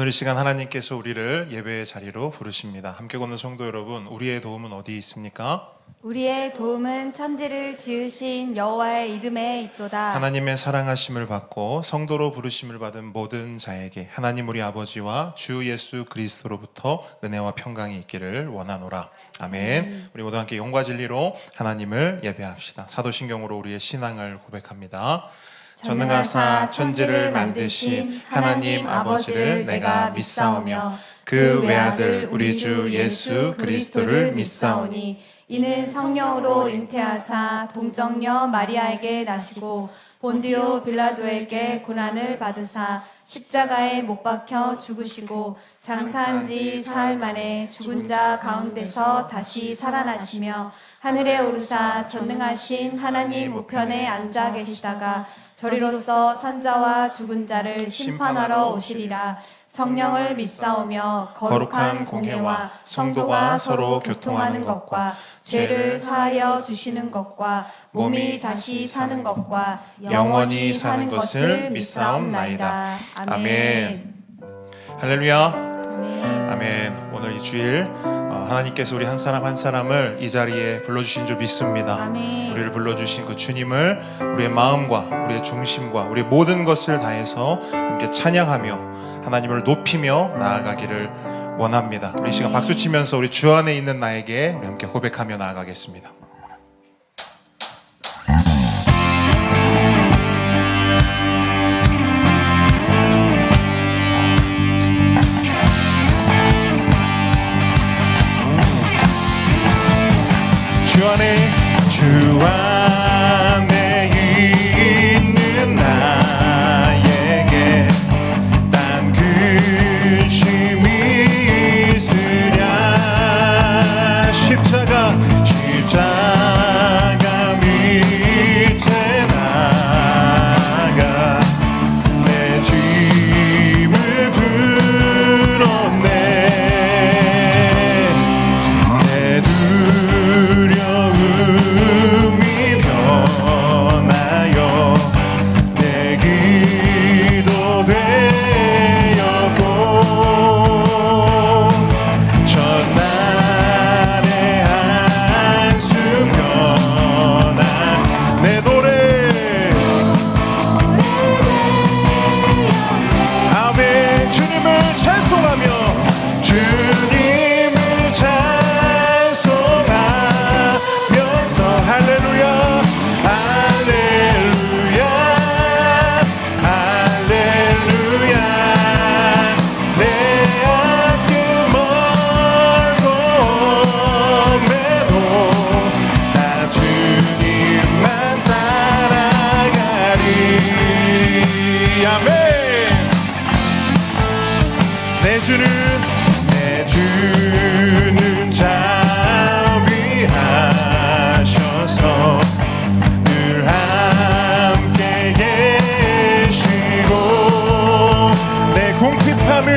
오늘 이 시간 하나님께서 우리를 예배의 자리로 부르십니다. 함께 걷는 성도 여러분, 우리의 도움은 어디에 있습니까? 우리의 도움은 천지를 지으신 여호와의 이름에 있도다. 하나님의 사랑하심을 받고 성도로 부르심을 받은 모든 자에게 하나님 우리 아버지와 주 예수 그리스도로부터 은혜와 평강이 있기를 원하노라. 아멘. 우리 모두 함께 영과 진리로 하나님을 예배합시다. 사도신경으로 우리의 신앙을 고백합니다. 전능하사 천지를 만드신 하나님 아버지를 내가 믿사오며 그 외아들 우리 주 예수 그리스도를 믿사오니 이는 성령으로 잉태하사 동정녀 마리아에게 나시고 본디오 빌라도에게 고난을 받으사 십자가에 못 박혀 죽으시고 장사한 지 사흘 만에 죽은 자 가운데서 다시 살아나시며 하늘에 오르사 전능하신 하나님 우편에 앉아 계시다가 저리로서 산자와 죽은 자를 심판하러 오시리라. 성령을 믿사오며 거룩한 공회와 성도가 서로 교통하는 것과 죄를 사하여 주시는 것과 몸이 다시 사는 것과 영원히 사는 것을 믿사옵나이다. 아멘. 할렐루야. 아멘. 아멘. 오늘 이 주일 하나님께서 우리 한 사람 한 사람을 이 자리에 불러주신 줄 믿습니다. 아멘. 우리를 불러주신 그 주님을 우리의 마음과 우리의 중심과 우리의 모든 것을 다해서 함께 찬양하며 하나님을 높이며 나아가기를 원합니다. 우리 이 시간 박수 치면서 우리 주 안에 있는 나에게 우리 함께 고백하며 나아가겠습니다. 주 안에 있는 나에게 딴 근심이 있으랴. 십자가 밑에 나가 내 짐을 들었네. 내 두려움이 변하여 내 기도 되었고 첫날의 한숨 변한 내 노래 아멘. 주님을 찬송하며 주님을 찬송하면서 할렐루야 할렐루야 할렐루야. 내 앞길 멀고 험해도 나 주님만 따라가리. 아멘. 내 주는 자비하셔서 늘 함께 계시고 내 궁핍함을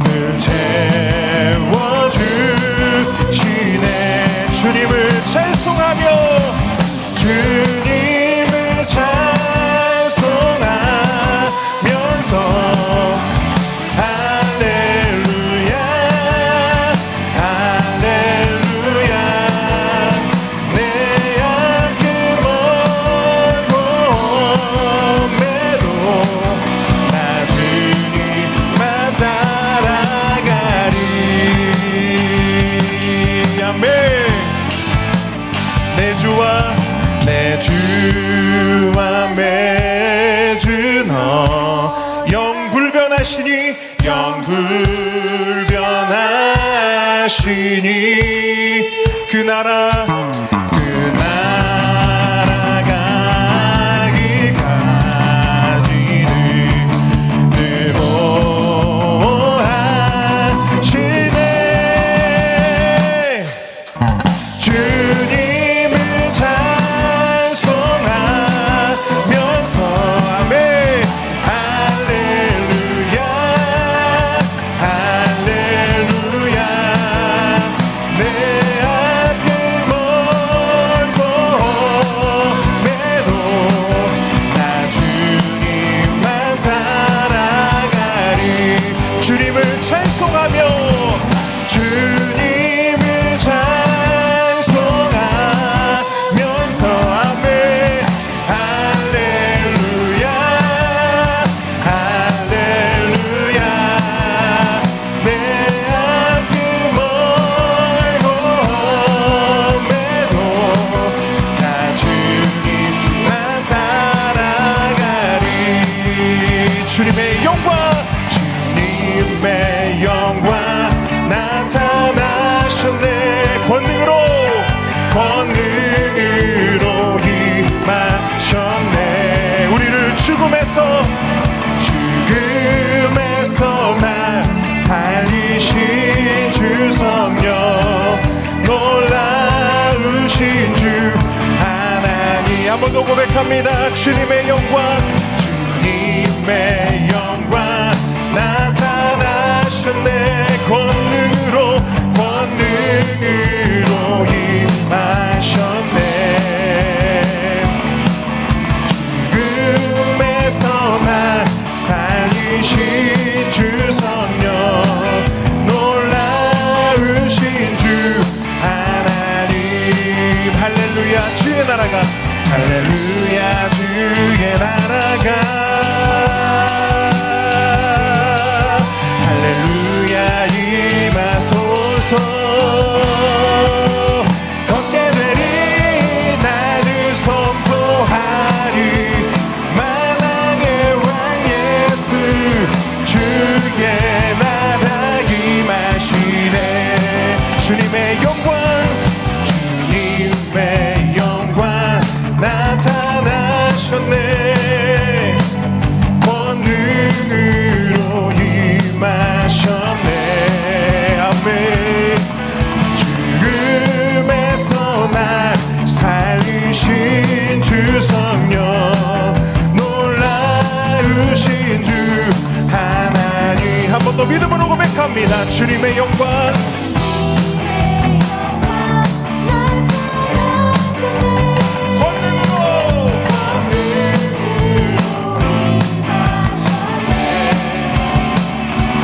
늘 채워주시네. 주님을 찬송하며 주님을 찬송하면서 할렐루야 할렐루야. 내 앞길 멀고 험해도 나 주님만 따라가리. 아멘. 내 주와 맺은 영불변하시니 그 나라 가기까지는 늘 보호하시네. 주님을 찬송하면서 아멘. 할렐루야 할렐루야. 내 앞길 멀고 놀라우신 주 하나님. 한 번 더 고백합니다. 주님의 영광, 주님의 영광 나타나셨네. 권능으로 임하셨네. 죽음에서 날 살리신 주 성령, 놀라우신 주 하나님. 할렐루야. 주의 나라가, 할렐루야. 주의 나라가, 할렐루야. 임하소서. 걷게 되리 나는 선포하리. 만왕의 왕 예수 주의 나라 임하시네. 주님의 영광, 주님의 영광 나타나셨네. 권능으로 임하셨네. 아멘. 죽음에서 날 살리신 주 성령, 놀라우신 주 하나님. 한 번 더 믿음으로 고백합니다. 주님의 영광,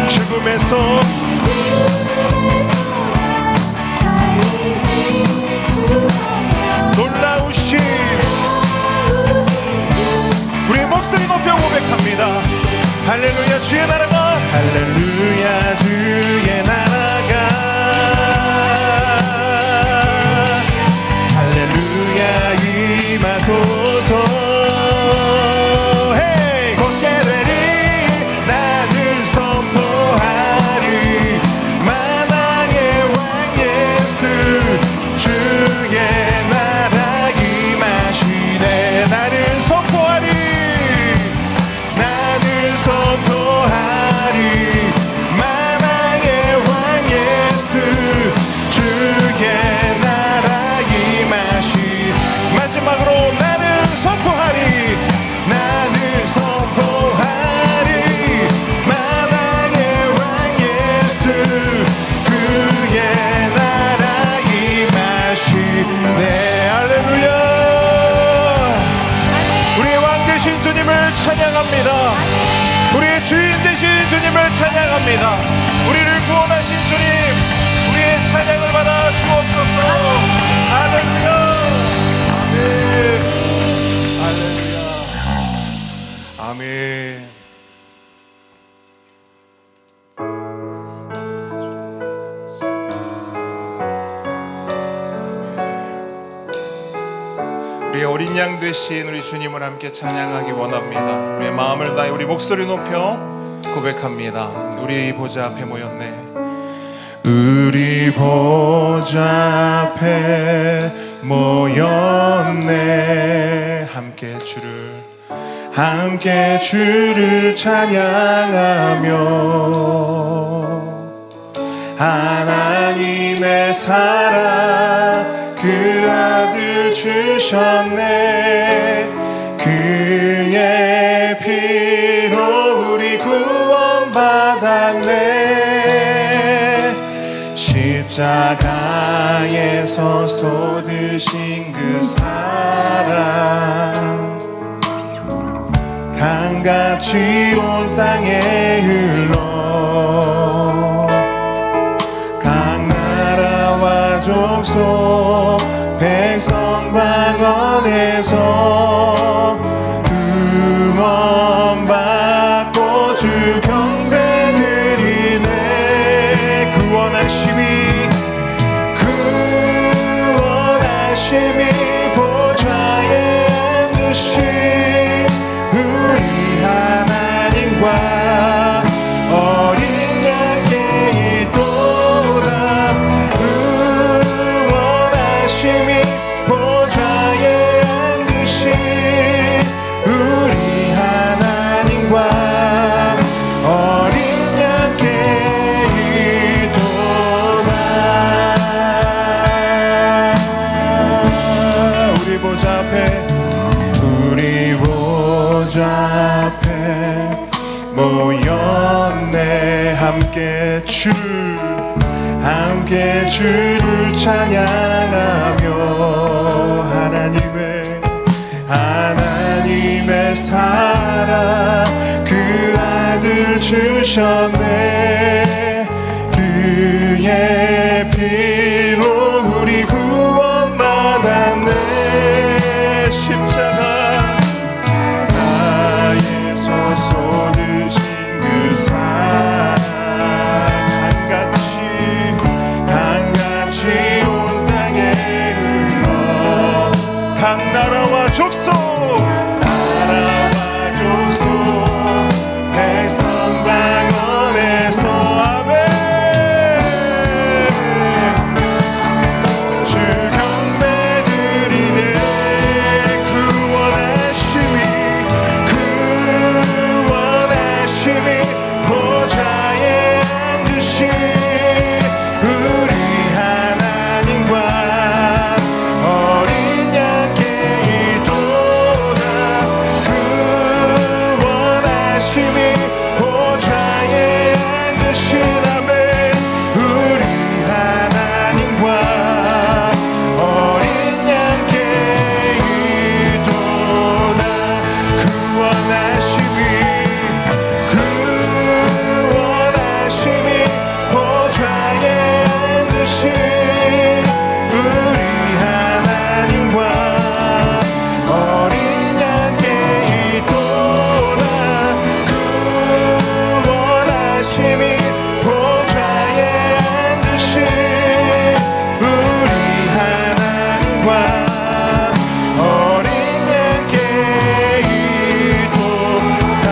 죽음에서 놀라우신, 우리의 목소리 높여 고백합니다. 할렐루야. 주의 나라가, 할렐루야. 주의 나라가, 할렐루야. 임하소서. 헤이. 걷게 되리 나는 선포하리. 만왕의 왕 예수 주의 나라 임하시네. 나는 선포하리. 나는 선포하리. 만왕의 왕 예수 주의 나라 임하시. 마지막으로 나는 선포하리. 나는 선포하리. 만왕의 왕 예수 그의 나라 임하시네. 할렐루야. 우리의 왕 되신 주님을 찬양합니다. 우리의 주인 되신 주님을 찬양합니다. 우리를 구원하신 주님, 우리의 찬양을 받아 주옵소서. 할렐루야. 아멘. 할렐루야. 아멘. 우리의 어린 양 되신 우리 주님을 함께 찬양하기 원합니다. 우리의 마음을 다해 우리 목소리 높여 고백합니다. 우리 보좌 앞에 모였네. 우리 보좌 앞에 모였네. 함께 주를 찬양하며 하나님의 사랑 그 아들 주셨네. 그의 피로 우리 구원받았네. 십자가에서 쏟으신 그 사랑 강같이 온 땅에 흘러 각 나라와 족속 백성 방언에서 구원받고 주 경배 드리네. 구원하심이 보좌에 앉으신 우리 하나님과 함께 주를 찬양하며 하나님의 사랑 그 아들 주셨네. 그의 피로 우리 구원받았네. 십자가에서 쏟으신 그 사랑 강같이 온 땅에 흘러 각 나라와 족속 백성 방언에서 아멘. 주 경배드리네. 구원하심이 보좌에 앉으신 우리 하나님과 어린 양께 이도다. 구원하심이 보좌에 앉으신 아멘. 우리 하나님과 어린 양께 이도다. 구원하심이 보좌에 앉으신 우리 하나님과 어린 양께 이도다. 구원하심이 보좌에 앉으신 우리 하나님과 어린 양께 이도다.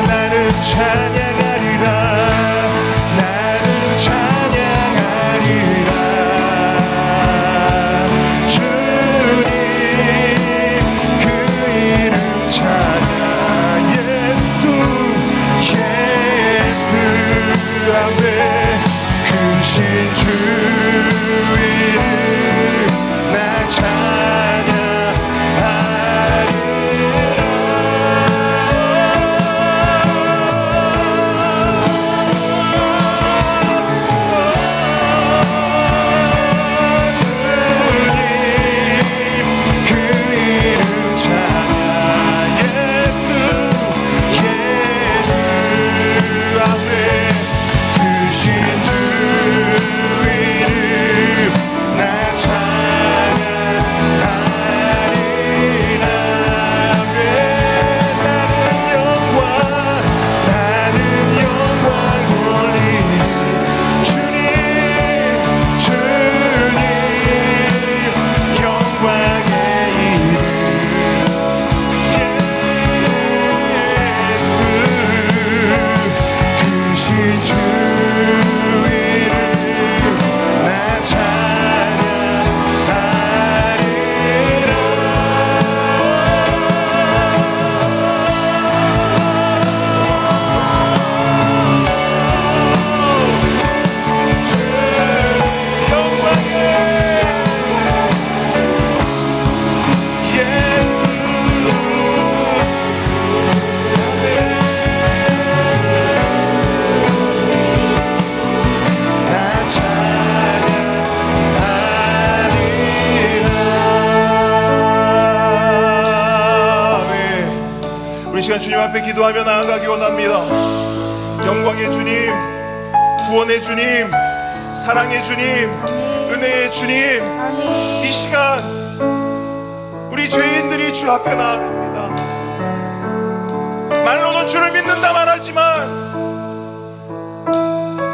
나는 찬양하리라. 나는 찬양하리라. 주님 그 이름 찬양. 예수 아멘. 크신 주 이름 나 찬양하리라. 주님 그 이름 찬양. 예수 아멘. 크신 주 이름 나 찬양하리라. 아멘. 나는 영광 돌리니 주님 영광의 이름. 예수 크신 주 이름 나 찬양하리라. 우리 시간 주님 앞에 기도하며 나아가기 원합니다. 영광의 주님, 구원의 주님, 사랑의 주님, 은혜의 주님, 아멘. 이 시간 우리 죄인들이 주 앞에 나아갑니다. 말로는 주를 믿는다 말하지만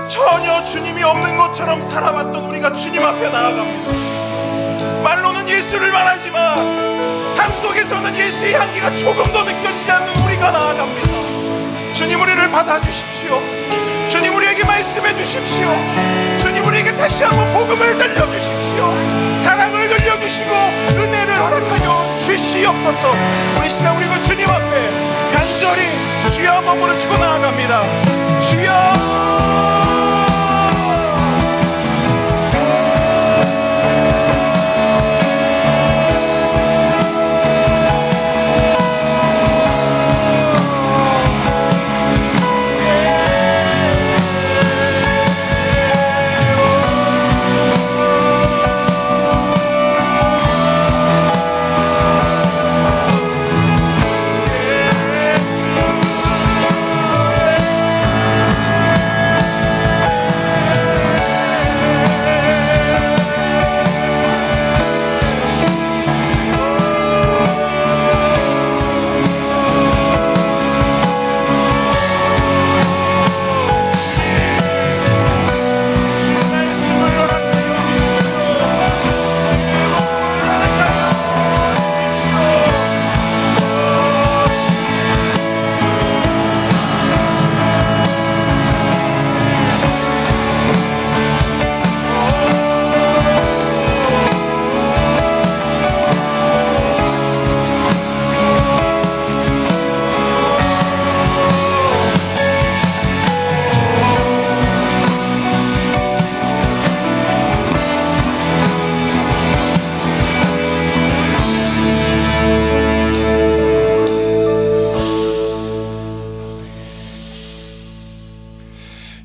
전혀 주님이 없는 것처럼 살아왔던 우리가 주님 앞에 나아갑니다. 말로는 예수를 말하지만 삶 속에서는 예수의 향기가 조금도 느껴지지 않는 우리가 나아갑니다. 주님 우리를 받아주십시오. 주님 우리에게 말씀해 주십시오. 주님 우리에게 다시 한번 복음을 들려주십시오. 사랑을 들려주시고 은혜를 허락하여 주시옵소서. 우리 시간 우리 그 주님 앞에 간절히 주여 한번 부르시고 나아갑니다. 주여.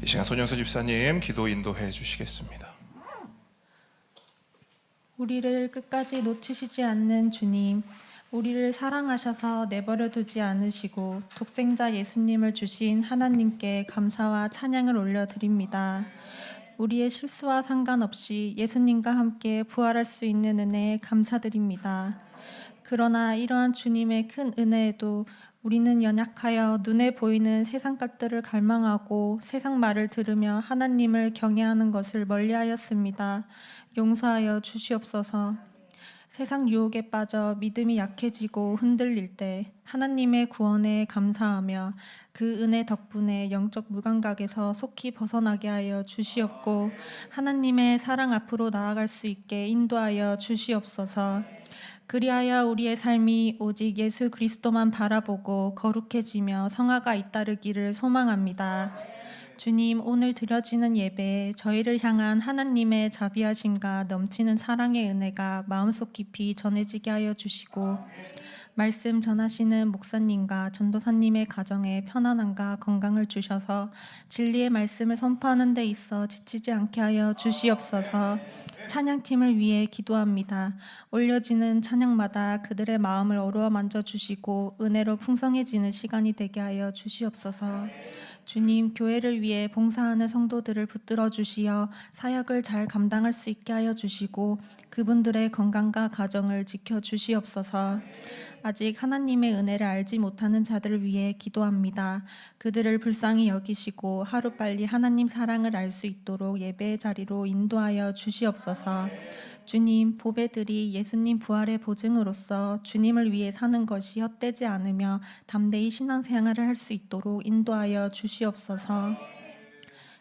이 시간 손영수 집사님 기도 인도해 주시겠습니다. 우리를 끝까지 놓치시지 않는 주님, 우리를 사랑하셔서 내버려 두지 않으시고 독생자 예수님을 주신 하나님께 감사와 찬양을 올려드립니다. 우리의 실수와 상관없이 예수님과 함께 부활할 수 있는 은혜에 감사드립니다. 그러나 이러한 주님의 큰 은혜에도 우리는 연약하여 눈에 보이는 세상 것들을 갈망하고 세상 말을 들으며 하나님을 경외하는 것을 멀리하였습니다. 용서하여 주시옵소서. 세상 유혹에 빠져 믿음이 약해지고 흔들릴 때 하나님의 구원에 감사하며 그 은혜 덕분에 영적 무감각에서 속히 벗어나게 하여 주시옵고 하나님의 사랑 앞으로 나아갈 수 있게 인도하여 주시옵소서. 그리하여 우리의 삶이 오직 예수 그리스도만 바라보고 거룩해지며 성화가 잇따르기를 소망합니다. 주님, 오늘 드려지는 예배에 저희를 향한 하나님의 자비하심과 넘치는 사랑의 은혜가 마음속 깊이 전해지게 하여 주시고 말씀 전하시는 목사님과 전도사님의 가정에 편안함과 건강을 주셔서 진리의 말씀을 선포하는 데 있어 지치지 않게 하여 주시옵소서. 찬양팀을 위해 기도합니다. 올려지는 찬양마다 그들의 마음을 어루어 만져주시고 은혜로 풍성해지는 시간이 되게 하여 주시옵소서. 주님, 교회를 위해 봉사하는 성도들을 붙들어 주시어 사역을 잘 감당할 수 있게 하여 주시고 그분들의 건강과 가정을 지켜 주시옵소서. 아직 하나님의 은혜를 알지 못하는 자들을 위해 기도합니다. 그들을 불쌍히 여기시고 하루빨리 하나님 사랑을 알 수 있도록 예배의 자리로 인도하여 주시옵소서. 주님, 보배들이 예수님 부활의 보증으로서 주님을 위해 사는 것이 헛되지 않으며 담대히 신앙생활을 할 수 있도록 인도하여 주시옵소서.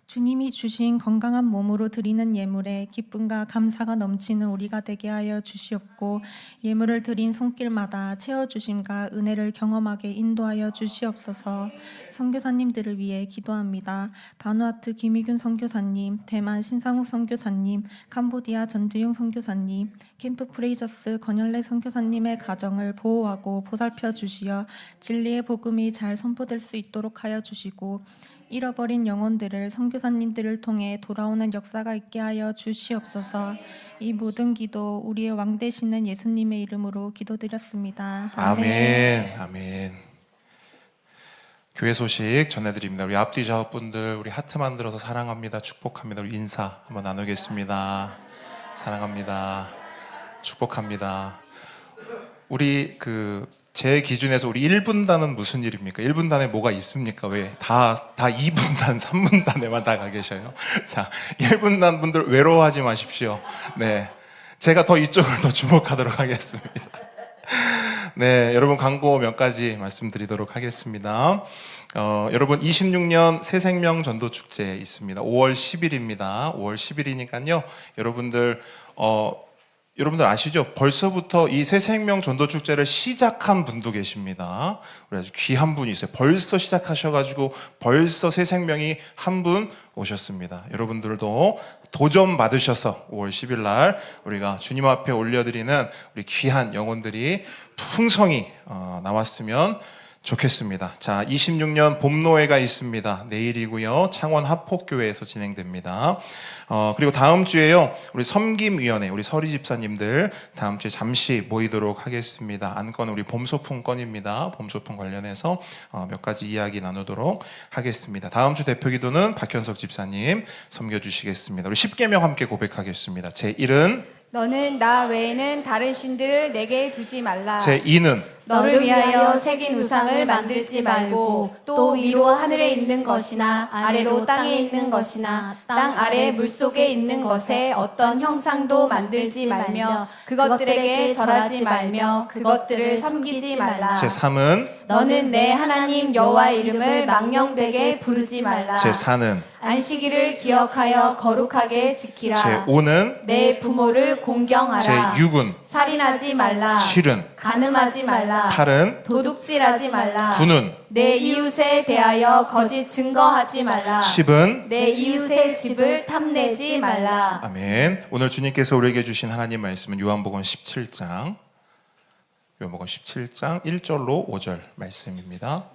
주님이 주신 건강한 몸으로 드리는 예물에 기쁨과 감사가 넘치는 우리가 되게 하여 주시옵고 예물을 드린 손길마다 채워주심과 은혜를 경험하게 인도하여 주시옵소서. 선교사님들을 위해 기도합니다. 바누아투 김희균 선교사님, 대만 신상욱 선교사님, 캄보디아 전지용 선교사님, 캠프 프레이저스 건열래 선교사님의 가정을 보호하고 보살펴 주시어 진리의 복음이 잘 선포될 수 있도록 하여 주시고 잃어버린 영혼들을 선교사님들을 통해 돌아오는 역사가 있게 하여 주시옵소서. 이 모든 기도 우리의 왕 되시는 예수님의 이름으로 기도드렸습니다. 아멘. 아멘. 교회 소식 전해드립니다. 우리 앞뒤 작업분들 우리 하트 만들어서 사랑합니다, 축복합니다. 우리 인사 한번 나누겠습니다. 사랑합니다, 축복합니다. 우리 제 기준에서 우리 1분단은 무슨 일입니까? 1분단에 뭐가 있습니까? 왜? 다 2분단, 3분단에만 다 가 계셔요. 자, 1분단 분들 외로워하지 마십시오. 네. 제가 더 이쪽을 더 주목하도록 하겠습니다. 네, 여러분 광고 몇 가지 말씀드리도록 하겠습니다. 여러분 26년 새생명 전도 축제 있습니다. 5월 10일입니다. 5월 10일이니까요. 여러분들 아시죠? 벌써부터 이 새생명 전도축제를 시작한 분도 계십니다. 우리 아주 귀한 분이 있어요. 벌써 시작하셔가지고 벌써 새생명이 한 분 오셨습니다. 여러분들도 도전 받으셔서 5월 10일 날 우리가 주님 앞에 올려드리는 우리 귀한 영혼들이 풍성히 나왔으면 좋겠습니다. 자, 26년 봄노회가 있습니다. 내일이고요. 창원 합폭교회에서 진행됩니다. 그리고 다음 주에요. 우리 섬김위원회, 우리 서리 집사님들 다음 주에 잠시 모이도록 하겠습니다. 안건 우리 봄소풍 건입니다. 봄소풍 관련해서 몇 가지 이야기 나누도록 하겠습니다. 다음 주 대표기도는 박현석 집사님 섬겨주시겠습니다. 우리 10계명 함께 고백하겠습니다. 제1은 너는 나 외에는 다른 신들을 내게 두지 말라. 제2는 너를 위하여 새긴 우상을 만들지 말고 또 위로 하늘에 있는 것이나 아래로 땅에 있는 것이나 땅 아래 물속에 있는 것에 어떤 형상도 만들지 말며 그것들에게 절하지 말며 그것들을 섬기지 말라. 제3은 너는 내 하나님 여호와의 이름을 망령되게 부르지 말라. 제4는 안식일을 기억하여 거룩하게 지키라. 제5는 내 부모를 공경하라. 제6은 살인하지 말라. 7은 간음하지 말라. 8은 도둑질하지 말라. 9는 내 이웃에 대하여 거짓 증거하지 말라. 10은 내 이웃의 집을 탐내지 말라. 아멘. 오늘 주님께서 우리에게 주신 하나님 말씀은 요한복음 17장 1절로 5절 말씀입니다.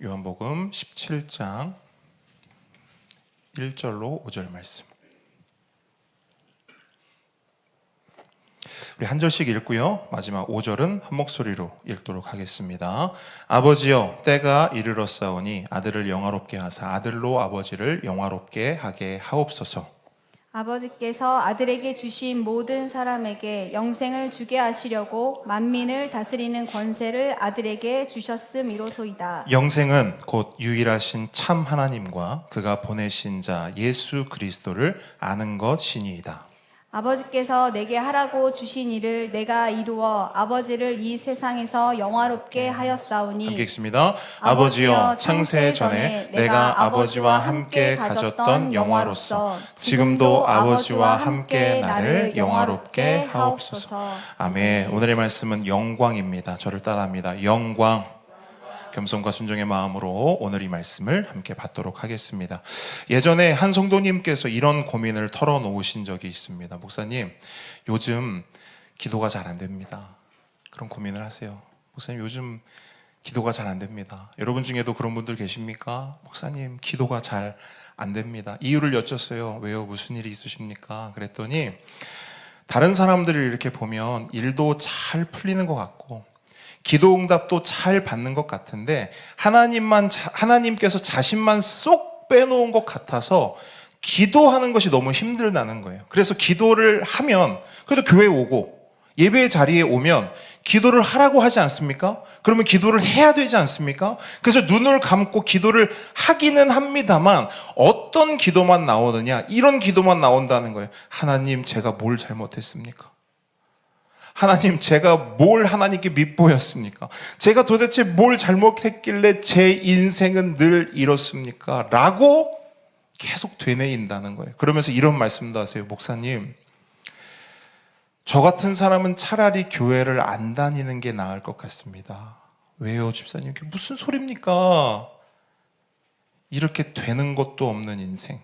요한복음 17장 1절로 5절 말씀. 우리 한 절씩 읽고요. 마지막 5절은 한 목소리로 읽도록 하겠습니다. 아버지여, 때가 이르렀사오니 아들을 영화롭게 하사 아들로 아버지를 영화롭게 하게 하옵소서. 아버지께서 아들에게 주신 모든 사람에게 영생을 주게 하시려고 만민을 다스리는 권세를 아들에게 주셨음이로소이다. 영생은 곧 유일하신 참 하나님과 그가 보내신 자 예수 그리스도를 아는 것이니이다. 아버지께서 내게 하라고 주신 일을 내가 이루어 아버지를 이 세상에서 영화롭게 하였사오니. 함께 읽습니다. 아버지여, 창세 전에 내가 아버지와 함께 가졌던 영화로서 지금도 아버지와 함께 나를 영화롭게 하옵소서. 아멘. 오늘의 말씀은 영광입니다. 저를 따라합니다. 영광. 겸손과 순종의 마음으로 오늘 이 말씀을 함께 받도록 하겠습니다. 예전에 한 성도님께서 이런 고민을 털어놓으신 적이 있습니다. 목사님, 요즘 기도가 잘 안 됩니다. 그런 고민을 하세요. 목사님, 요즘 기도가 잘 안 됩니다. 여러분 중에도 그런 분들 계십니까? 목사님, 기도가 잘 안 됩니다. 이유를 여쭸어요. 왜요? 무슨 일이 있으십니까? 그랬더니 다른 사람들을 이렇게 보면 일도 잘 풀리는 것 같고 기도 응답도 잘 받는 것 같은데 하나님께서 자신만 쏙 빼놓은 것 같아서 기도하는 것이 너무 힘들다는 거예요. 그래서 기도를 하면 그래도 교회에 오고 예배의 자리에 오면 기도를 하라고 하지 않습니까? 그러면 기도를 해야 되지 않습니까? 그래서 눈을 감고 기도를 하기는 합니다만 어떤 기도만 나오느냐? 이런 기도만 나온다는 거예요. 하나님, 제가 뭘 잘못했습니까? 하나님, 제가 뭘 하나님께 밉보였습니까? 제가 도대체 뭘 잘못했길래 제 인생은 늘 이렇습니까? 라고 계속 되뇌인다는 거예요. 그러면서 이런 말씀도 하세요. 목사님, 저 같은 사람은 차라리 교회를 안 다니는 게 나을 것 같습니다. 왜요, 집사님? 그게 무슨 소리입니까? 이렇게 되는 것도 없는 인생,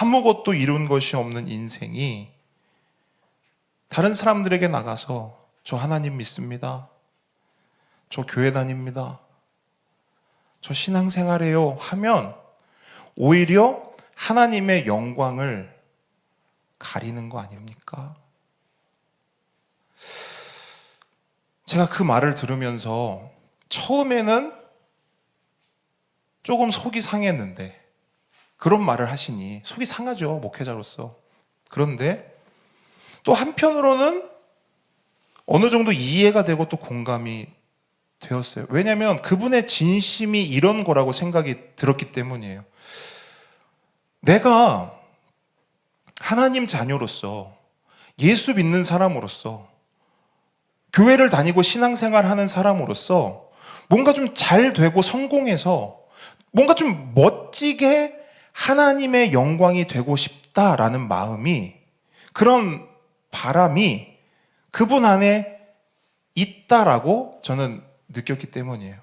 아무것도 이룬 것이 없는 인생이 다른 사람들에게 나가서 저 하나님 믿습니다. 저 교회 다닙니다. 저 신앙생활해요 하면 오히려 하나님의 영광을 가리는 거 아닙니까? 제가 그 말을 들으면서 처음에는 조금 속이 상했는데 그런 말을 하시니 속이 상하죠, 목회자로서. 그런데 또 한편으로는 어느 정도 이해가 되고 또 공감이 되었어요. 왜냐하면 그분의 진심이 이런 거라고 생각이 들었기 때문이에요. 내가 하나님 자녀로서, 예수 믿는 사람으로서, 교회를 다니고 신앙생활하는 사람으로서 뭔가 좀 잘 되고 성공해서 뭔가 좀 멋지게 하나님의 영광이 되고 싶다라는 마음이, 그런 바람이 그분 안에 있다라고 저는 느꼈기 때문이에요.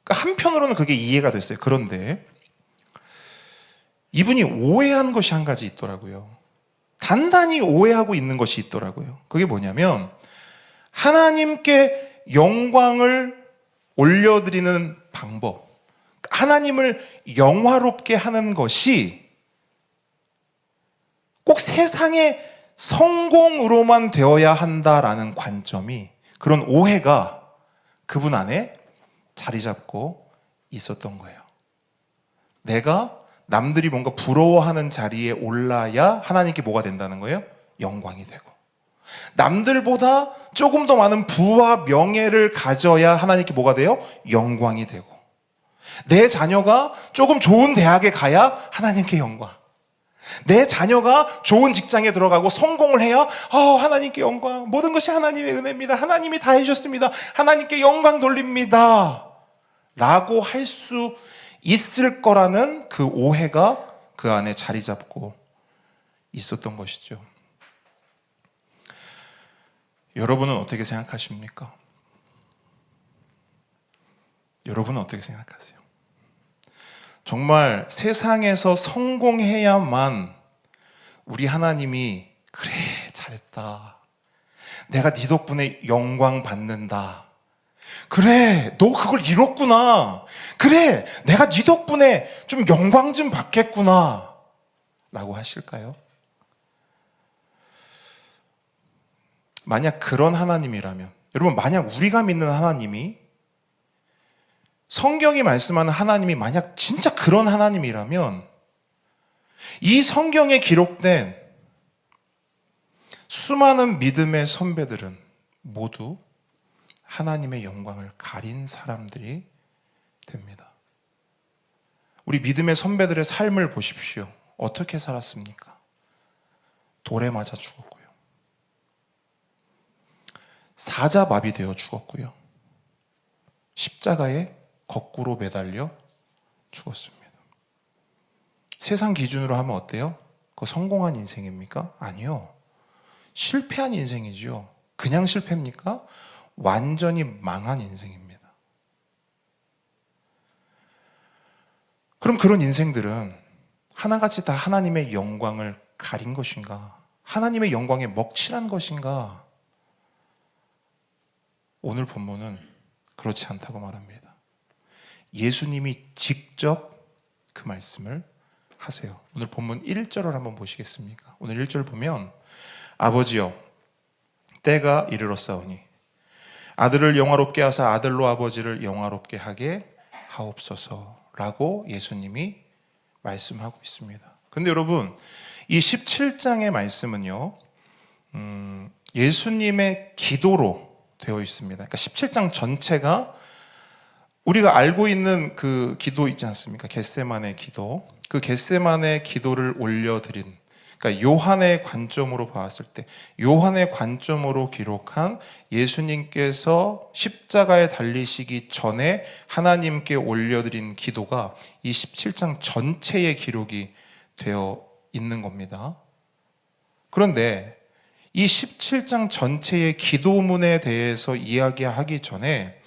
그러니까 한편으로는 그게 이해가 됐어요. 그런데 이분이 오해한 것이 한 가지 있더라고요. 단단히 오해하고 있는 것이 있더라고요. 그게 뭐냐면 하나님께 영광을 올려드리는 방법, 하나님을 영화롭게 하는 것이 꼭 세상의 성공으로만 되어야 한다라는 관점이, 그런 오해가 그분 안에 자리 잡고 있었던 거예요. 내가 남들이 뭔가 부러워하는 자리에 올라야 하나님께 뭐가 된다는 거예요? 영광이 되고, 남들보다 조금 더 많은 부와 명예를 가져야 하나님께 뭐가 돼요? 영광이 되고, 내 자녀가 조금 좋은 대학에 가야 하나님께 영광, 내 자녀가 좋은 직장에 들어가고 성공을 해야 하나님께 영광, 모든 것이 하나님의 은혜입니다, 하나님이 다 해주셨습니다, 하나님께 영광 돌립니다 라고 할 수 있을 거라는 그 오해가 그 안에 자리 잡고 있었던 것이죠. 여러분은 어떻게 생각하십니까? 여러분은 어떻게 생각하세요? 정말 세상에서 성공해야만 우리 하나님이 그래 잘했다, 내가 네 덕분에 영광 받는다, 그래, 너 그걸 이뤘구나. 그래, 내가 네 덕분에 좀 영광 좀 받겠구나. 라고 하실까요? 만약 그런 하나님이라면, 여러분, 만약 우리가 믿는 하나님이, 성경이 말씀하는 하나님이 만약 진짜 그런 하나님이라면, 이 성경에 기록된 수많은 믿음의 선배들은 모두 하나님의 영광을 가린 사람들이 됩니다. 우리 믿음의 선배들의 삶을 보십시오. 어떻게 살았습니까? 돌에 맞아 죽었고요. 사자마비 되어 죽었고요. 십자가에 거꾸로 매달려 죽었습니다. 세상 기준으로 하면 어때요? 그거 성공한 인생입니까? 아니요. 실패한 인생이죠. 그냥 실패입니까? 완전히 망한 인생입니다. 그럼 그런 인생들은 하나같이 다 하나님의 영광을 가린 것인가? 하나님의 영광에 먹칠한 것인가? 오늘 본문은 그렇지 않다고 말합니다. 예수님이 직접 그 말씀을 하세요. 오늘 본문 1절을 한번 보시겠습니까? 오늘 1절 보면 아버지여 때가 이르렀사오니 아들을 영화롭게 하사 아들로 아버지를 영화롭게 하게 하옵소서라고 예수님이 말씀하고 있습니다. 근데 여러분, 이 17장의 말씀은요, 예수님의 기도로 되어 있습니다. 그러니까 17장 전체가 우리가 알고 있는 그 기도 있지 않습니까? 겟세마네 기도. 그 겟세마네 기도를 올려드린, 그러니까 요한의 관점으로 봤을 때, 요한의 관점으로 기록한 예수님께서 십자가에 달리시기 전에 하나님께 올려드린 기도가 이 17장 전체에 기록이 되어 있는 겁니다. 그런데 이 17장 전체의 기도문에 대해서 이야기하기 전에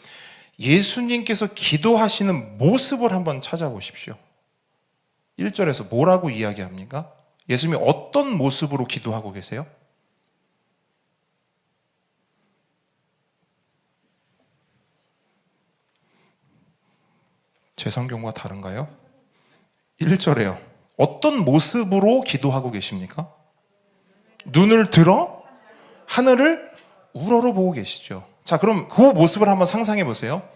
예수님께서 기도하시는 모습을 한번 찾아보십시오. 1절에서 뭐라고 이야기합니까? 예수님이 어떤 모습으로 기도하고 계세요? 제 성경과 다른가요? 1절에요. 어떤 모습으로 기도하고 계십니까? 눈을 들어 하늘을 우러러 보고 계시죠. 자, 그럼 그 모습을 한번 상상해 보세요.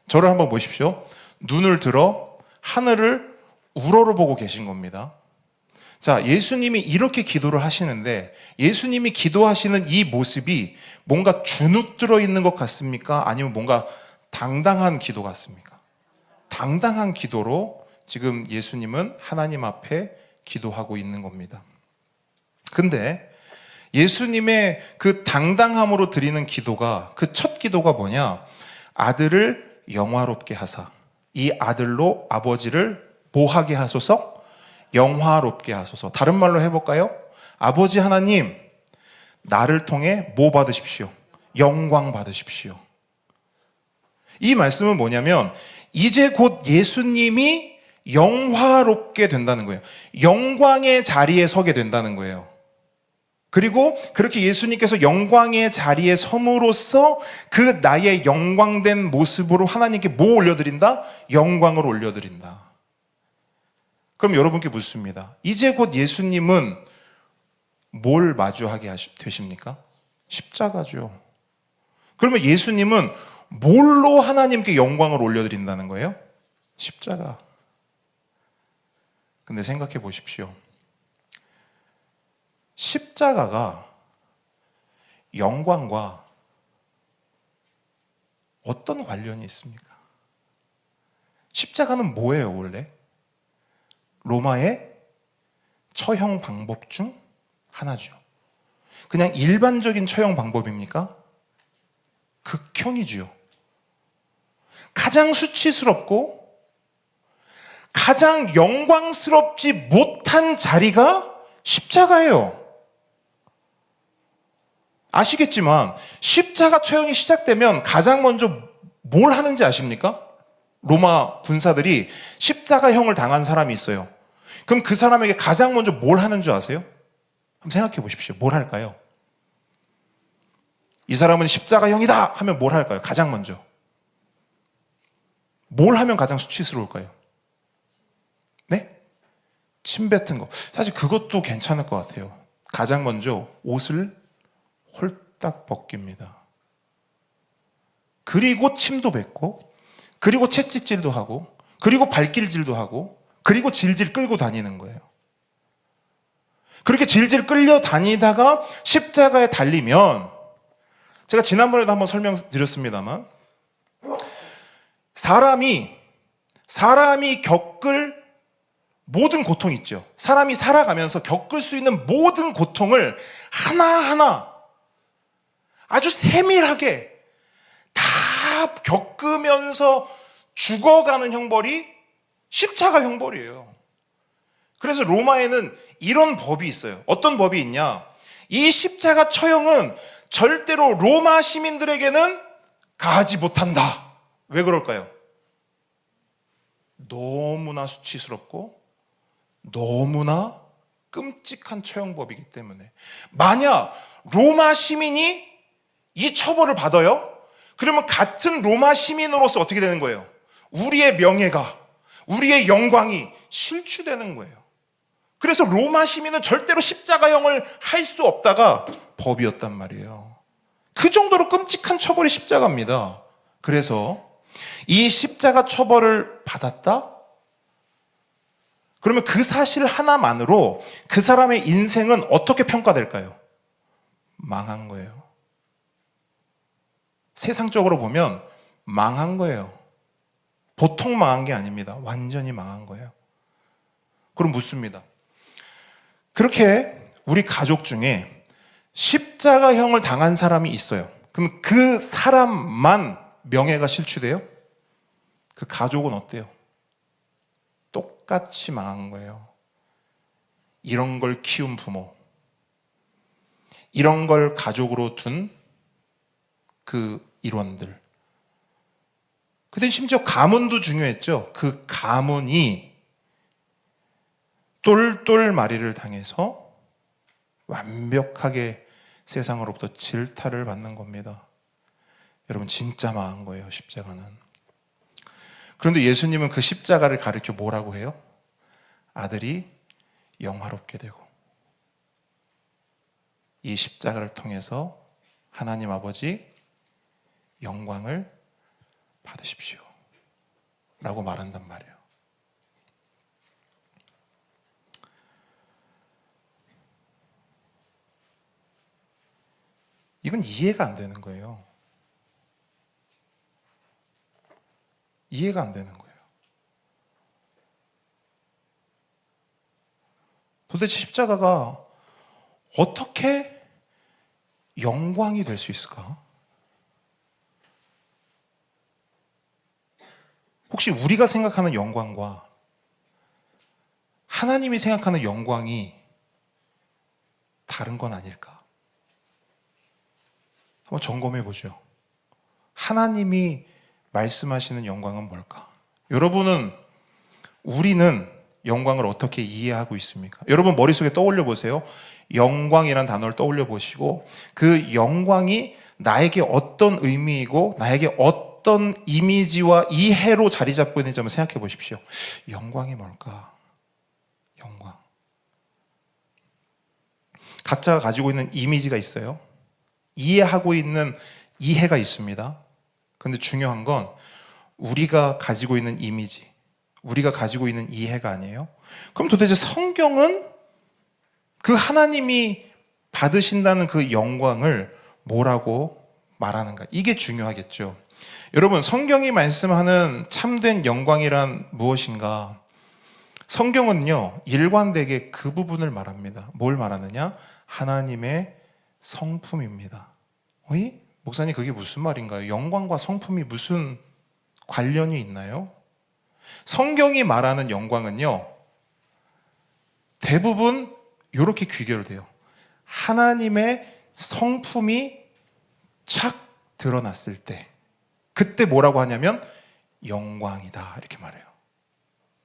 저를 한번 보십시오. 눈을 들어 하늘을 우러러 보고 계신 겁니다. 자, 예수님이 이렇게 기도를 하시는데 예수님이 기도하시는 이 모습이 뭔가 주눅들어 있는 것 같습니까? 아니면 뭔가 당당한 기도 같습니까? 당당한 기도로 지금 예수님은 하나님 앞에 기도하고 있는 겁니다. 근데 예수님의 그 당당함으로 드리는 기도가, 그 첫 기도가 뭐냐? 아들을 영화롭게 하사, 이 아들로 아버지를 뭐하게 하소서? 영화롭게 하소서. 다른 말로 해볼까요? 아버지 하나님, 나를 통해 뭐 받으십시오? 영광 받으십시오. 이 말씀은 뭐냐면 이제 곧 예수님이 영화롭게 된다는 거예요. 영광의 자리에 서게 된다는 거예요. 그리고 그렇게 예수님께서 영광의 자리에 섬으로써 그 나의 영광된 모습으로 하나님께 뭐 올려드린다? 영광을 올려드린다. 그럼 여러분께 묻습니다. 이제 곧 예수님은 뭘 마주하게 되십니까? 십자가죠. 그러면 예수님은 뭘로 하나님께 영광을 올려드린다는 거예요? 십자가. 근데 생각해 보십시오. 십자가가 영광과 어떤 관련이 있습니까? 십자가는 뭐예요, 원래? 로마의 처형 방법 중 하나죠. 그냥 일반적인 처형 방법입니까? 극형이죠. 가장 수치스럽고 가장 영광스럽지 못한 자리가 십자가예요. 아시겠지만 십자가 처형이 시작되면 가장 먼저 뭘 하는지 아십니까? 로마 군사들이 십자가형을 당한 사람이 있어요. 그럼 그 사람에게 가장 먼저 뭘 하는 줄 아세요? 한번 생각해 보십시오. 뭘 할까요? 이 사람은 십자가형이다 하면 뭘 할까요? 가장 먼저 뭘 하면 가장 수치스러울까요? 네? 침 뱉은 거. 사실 그것도 괜찮을 것 같아요. 가장 먼저 옷을 홀딱 벗깁니다. 그리고 침도 뱉고, 그리고 채찍질도 하고, 그리고 발길질도 하고, 그리고 질질 끌고 다니는 거예요. 그렇게 질질 끌려 다니다가 십자가에 달리면, 제가 지난번에도 한번 설명드렸습니다만, 사람이 겪을 모든 고통이 있죠. 사람이 살아가면서 겪을 수 있는 모든 고통을 하나하나 아주 세밀하게 다 겪으면서 죽어가는 형벌이 십자가 형벌이에요. 그래서 로마에는 이런 법이 있어요. 어떤 법이 있냐? 이 십자가 처형은 절대로 로마 시민들에게는 가하지 못한다. 왜 그럴까요? 너무나 수치스럽고 너무나 끔찍한 처형법이기 때문에. 만약 로마 시민이 이 처벌을 받아요? 그러면 같은 로마 시민으로서 어떻게 되는 거예요? 우리의 명예가, 우리의 영광이 실추되는 거예요. 그래서 로마 시민은 절대로 십자가형을 할 수 없다가 법이었단 말이에요. 그 정도로 끔찍한 처벌이 십자가입니다. 그래서 이 십자가 처벌을 받았다? 그러면 그 사실 하나만으로 그 사람의 인생은 어떻게 평가될까요? 망한 거예요. 세상적으로 보면 망한 거예요. 보통 망한 게 아닙니다. 완전히 망한 거예요. 그럼 묻습니다. 그렇게 우리 가족 중에 십자가형을 당한 사람이 있어요. 그럼 그 사람만 명예가 실추돼요? 그 가족은 어때요? 똑같이 망한 거예요. 이런 걸 키운 부모, 이런 걸 가족으로 둔 그 일원들. 그때 심지어 가문도 중요했죠. 그 가문이 똘똘마리를 당해서 완벽하게 세상으로부터 질타를 받는 겁니다. 여러분 진짜 망한 거예요, 십자가는. 그런데 예수님은 그 십자가를 가리켜 뭐라고 해요? 아들이 영화롭게 되고 이 십자가를 통해서 하나님 아버지 영광을 받으십시오 라고 말한단 말이에요. 이건 이해가 안 되는 거예요. 이해가 안 되는 거예요. 도대체 십자가가 어떻게 영광이 될 수 있을까? 혹시 우리가 생각하는 영광과 하나님이 생각하는 영광이 다른 건 아닐까? 한번 점검해 보죠. 하나님이 말씀하시는 영광은 뭘까? 우리는 영광을 어떻게 이해하고 있습니까? 여러분 머릿속에 떠올려 보세요. 영광이란 단어를 떠올려 보시고 그 영광이 나에게 어떤 의미이고 나에게 어떤 이미지와 이해로 자리 잡고 있는지 한번 생각해 보십시오. 영광이 뭘까? 영광. 각자가 가지고 있는 이미지가 있어요. 이해하고 있는 이해가 있습니다. 그런데 중요한 건 우리가 가지고 있는 이미지, 우리가 가지고 있는 이해가 아니에요. 그럼 도대체 성경은 그 하나님이 받으신다는 그 영광을 뭐라고 말하는가? 이게 중요하겠죠. 여러분, 성경이 말씀하는 참된 영광이란 무엇인가? 성경은요, 일관되게 그 부분을 말합니다. 뭘 말하느냐? 하나님의 성품입니다. 어이? 목사님, 그게 무슨 말인가요? 영광과 성품이 무슨 관련이 있나요? 성경이 말하는 영광은요, 대부분 이렇게 귀결돼요. 하나님의 성품이 착 드러났을 때, 그때 뭐라고 하냐면 영광이다 이렇게 말해요.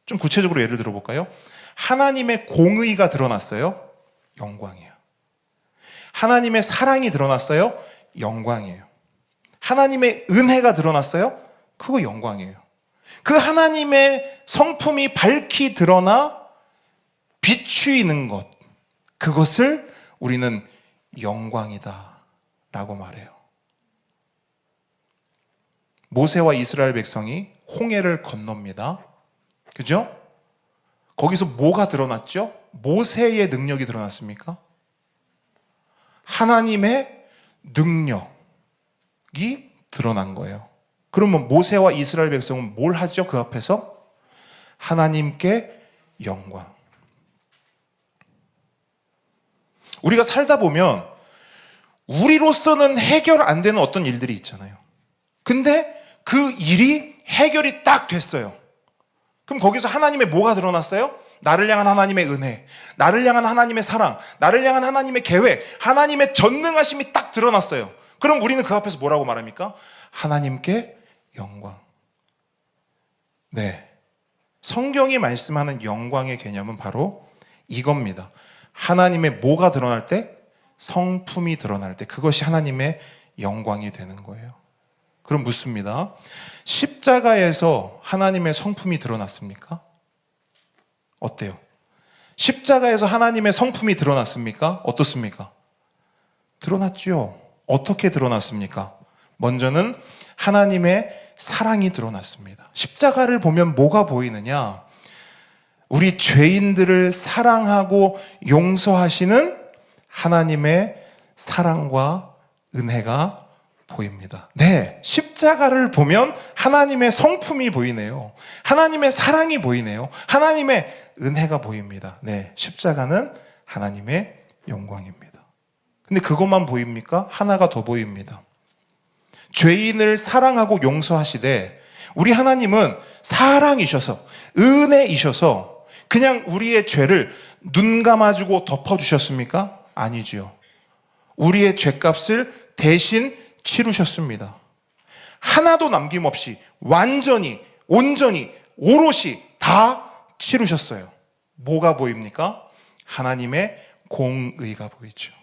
좀 구체적으로 예를 들어볼까요? 하나님의 공의가 드러났어요. 영광이에요. 하나님의 사랑이 드러났어요. 영광이에요. 하나님의 은혜가 드러났어요. 그거 영광이에요. 그 하나님의 성품이 밝히 드러나 비추이는 것, 그것을 우리는 영광이다 라고 말해요. 모세와 이스라엘 백성이 홍해를 건넙니다. 그죠? 거기서 뭐가 드러났죠? 모세의 능력이 드러났습니까? 하나님의 능력이 드러난 거예요. 그러면 모세와 이스라엘 백성은 뭘 하죠? 그 앞에서? 하나님께 영광. 우리가 살다 보면 우리로서는 해결 안 되는 어떤 일들이 있잖아요. 근데 그 일이 해결이 딱 됐어요. 그럼 거기서 하나님의 뭐가 드러났어요? 나를 향한 하나님의 은혜, 나를 향한 하나님의 사랑, 나를 향한 하나님의 계획, 하나님의 전능하심이 딱 드러났어요. 그럼 우리는 그 앞에서 뭐라고 말합니까? 하나님께 영광. 네, 성경이 말씀하는 영광의 개념은 바로 이겁니다. 하나님의 뭐가 드러날 때? 성품이 드러날 때, 그것이 하나님의 영광이 되는 거예요. 그럼 묻습니다. 십자가에서 하나님의 성품이 드러났습니까? 어때요? 십자가에서 하나님의 성품이 드러났습니까? 어떻습니까? 드러났죠. 어떻게 드러났습니까? 먼저는 하나님의 사랑이 드러났습니다. 십자가를 보면 뭐가 보이느냐? 우리 죄인들을 사랑하고 용서하시는 하나님의 사랑과 은혜가 보입니다. 네, 십자가를 보면 하나님의 성품이 보이네요. 하나님의 사랑이 보이네요. 하나님의 은혜가 보입니다. 네, 십자가는 하나님의 영광입니다. 근데 그것만 보입니까? 하나가 더 보입니다. 죄인을 사랑하고 용서하시되 우리 하나님은 사랑이셔서 은혜이셔서 그냥 우리의 죄를 눈 감아주고 덮어주셨습니까? 아니지요. 우리의 죄값을 대신 치르셨습니다. 하나도 남김없이 완전히 온전히 오롯이 다 치르셨어요. 뭐가 보입니까? 하나님의 공의가 보이죠.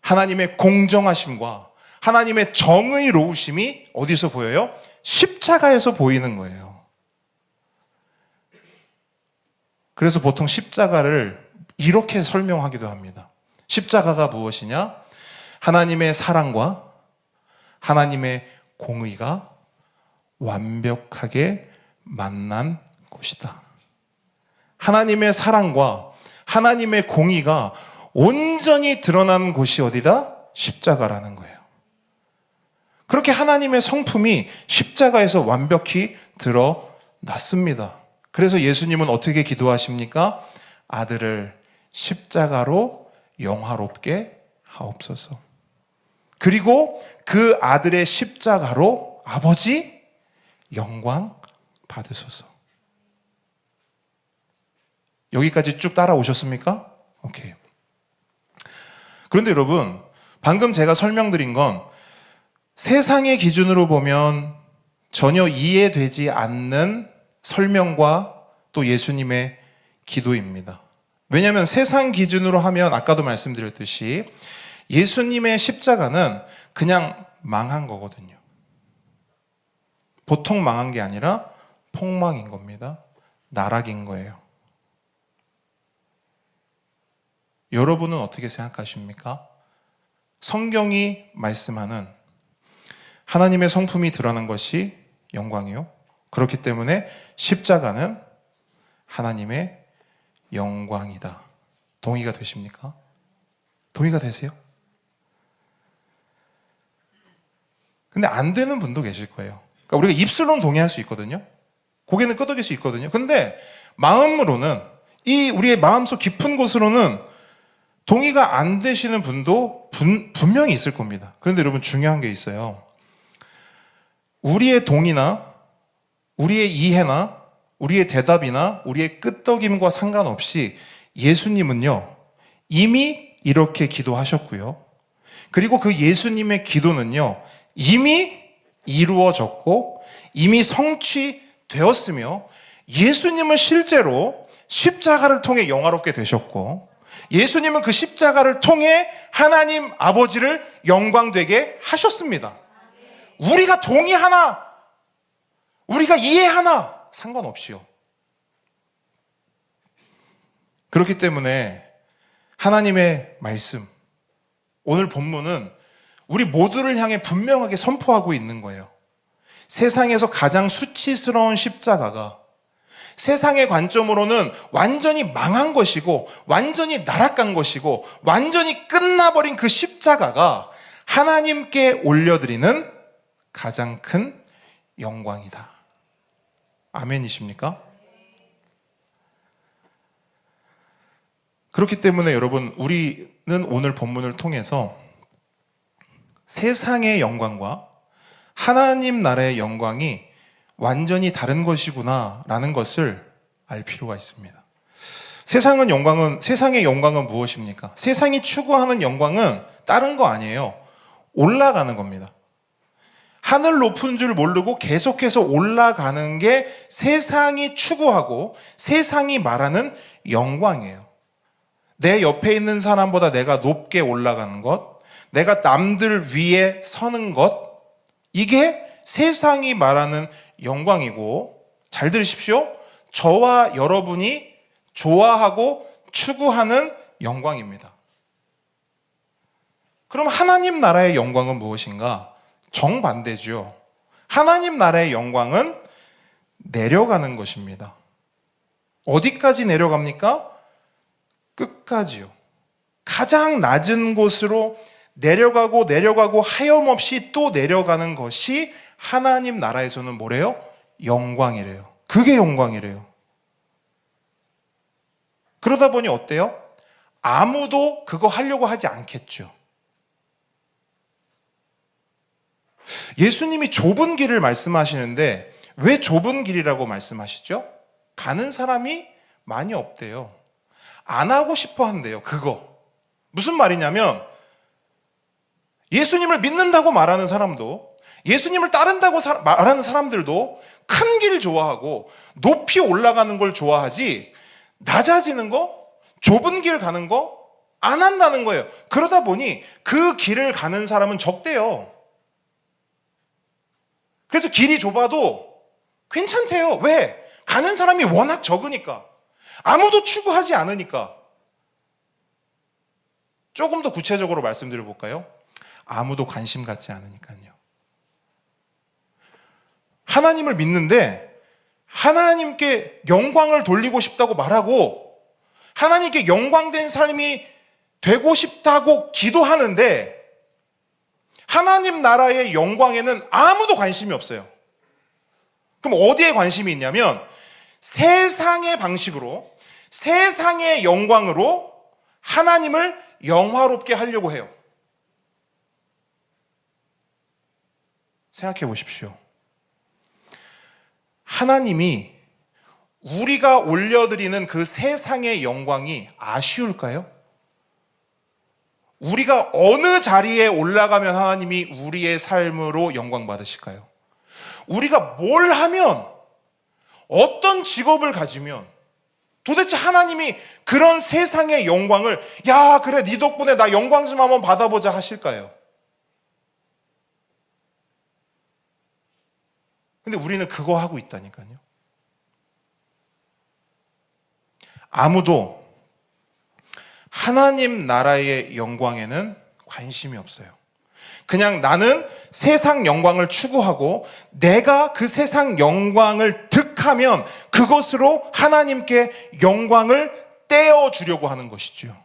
하나님의 공정하심과 하나님의 정의로우심이 어디서 보여요? 십자가에서 보이는 거예요. 그래서 보통 십자가를 이렇게 설명하기도 합니다. 십자가가 무엇이냐? 하나님의 사랑과 하나님의 공의가 완벽하게 만난 곳이다. 하나님의 사랑과 하나님의 공의가 온전히 드러난 곳이 어디다? 십자가라는 거예요. 그렇게 하나님의 성품이 십자가에서 완벽히 드러났습니다. 그래서 예수님은 어떻게 기도하십니까? 아들을 십자가로 영화롭게 하옵소서. 그리고 그 아들의 십자가로 아버지 영광 받으소서. 여기까지 쭉 따라오셨습니까? 오케이. 그런데 여러분, 방금 제가 설명드린 건 세상의 기준으로 보면 전혀 이해되지 않는 설명과 또 예수님의 기도입니다. 왜냐하면 세상 기준으로 하면 아까도 말씀드렸듯이 예수님의 십자가는 그냥 망한 거거든요. 보통 망한 게 아니라 폭망인 겁니다. 나락인 거예요. 여러분은 어떻게 생각하십니까? 성경이 말씀하는 하나님의 성품이 드러난 것이 영광이요. 그렇기 때문에 십자가는 하나님의 영광이다. 동의가 되십니까? 동의가 되세요? 근데 안 되는 분도 계실 거예요. 그러니까 우리가 입술로는 동의할 수 있거든요. 고개는 끄덕일 수 있거든요. 근데 마음으로는, 이 우리의 마음속 깊은 곳으로는 동의가 안 되시는 분도 분명히 있을 겁니다. 그런데 여러분, 중요한 게 있어요. 우리의 동의나 우리의 이해나 우리의 대답이나 우리의 끄떡임과 상관없이 예수님은요, 이미 이렇게 기도하셨고요. 그리고 그 예수님의 기도는요, 이미 이루어졌고 이미 성취되었으며 예수님은 실제로 십자가를 통해 영화롭게 되셨고 예수님은 그 십자가를 통해 하나님 아버지를 영광되게 하셨습니다. 우리가 동의하나 우리가 이해하나 상관없이요. 그렇기 때문에 하나님의 말씀, 오늘 본문은 우리 모두를 향해 분명하게 선포하고 있는 거예요. 세상에서 가장 수치스러운 십자가가 세상의 관점으로는 완전히 망한 것이고 완전히 나락간 것이고 완전히 끝나버린 그 십자가가 하나님께 올려드리는 가장 큰 영광이다. 아멘이십니까? 그렇기 때문에 여러분, 우리는 오늘 본문을 통해서 세상의 영광과 하나님 나라의 영광이 완전히 다른 것이구나 라는 것을 알 필요가 있습니다. 세상의 영광은 무엇입니까? 세상이 추구하는 영광은 다른 거 아니에요. 올라가는 겁니다. 하늘 높은 줄 모르고 계속해서 올라가는 게 세상이 추구하고 세상이 말하는 영광이에요. 내 옆에 있는 사람보다 내가 높게 올라가는 것, 내가 남들 위에 서는 것, 이게 세상이 말하는 영광이고, 잘 들으십시오. 저와 여러분이 좋아하고 추구하는 영광입니다. 그럼 하나님 나라의 영광은 무엇인가? 정반대죠. 하나님 나라의 영광은 내려가는 것입니다. 어디까지 내려갑니까? 끝까지요. 가장 낮은 곳으로 내려가고 하염없이 또 내려가는 것이 하나님 나라에서는 뭐래요? 영광이래요. 그게 영광이래요. 그러다 보니 어때요? 아무도 그거 하려고 하지 않겠죠. 예수님이 좁은 길을 말씀하시는데 왜 좁은 길이라고 말씀하시죠? 가는 사람이 많이 없대요. 안 하고 싶어 한대요. 그거 무슨 말이냐면, 예수님을 믿는다고 말하는 사람도, 예수님을 따른다고 말하는 사람들도 큰 길 좋아하고 높이 올라가는 걸 좋아하지, 낮아지는 거, 좁은 길 가는 거 안 한다는 거예요. 그러다 보니 그 길을 가는 사람은 적대요. 그래서 길이 좁아도 괜찮대요. 왜? 가는 사람이 워낙 적으니까. 아무도 추구하지 않으니까. 조금 더 구체적으로 말씀드려 볼까요? 아무도 관심 갖지 않으니까요. 하나님을 믿는데 하나님께 영광을 돌리고 싶다고 말하고 하나님께 영광된 삶이 되고 싶다고 기도하는데 하나님 나라의 영광에는 아무도 관심이 없어요. 그럼 어디에 관심이 있냐면 세상의 방식으로, 세상의 영광으로 하나님을 영화롭게 하려고 해요. 생각해 보십시오. 하나님이 우리가 올려드리는 그 세상의 영광이 아쉬울까요? 우리가 어느 자리에 올라가면 하나님이 우리의 삶으로 영광 받으실까요? 우리가 뭘 하면, 어떤 직업을 가지면 도대체 하나님이 그런 세상의 영광을, 야 그래 네 덕분에 나 영광 좀 한번 받아보자 하실까요? 근데 우리는 그거 하고 있다니까요. 아무도 하나님 나라의 영광에는 관심이 없어요. 그냥 나는 세상 영광을 추구하고 내가 그 세상 영광을 득하면 그것으로 하나님께 영광을 떼어주려고 하는 것이죠.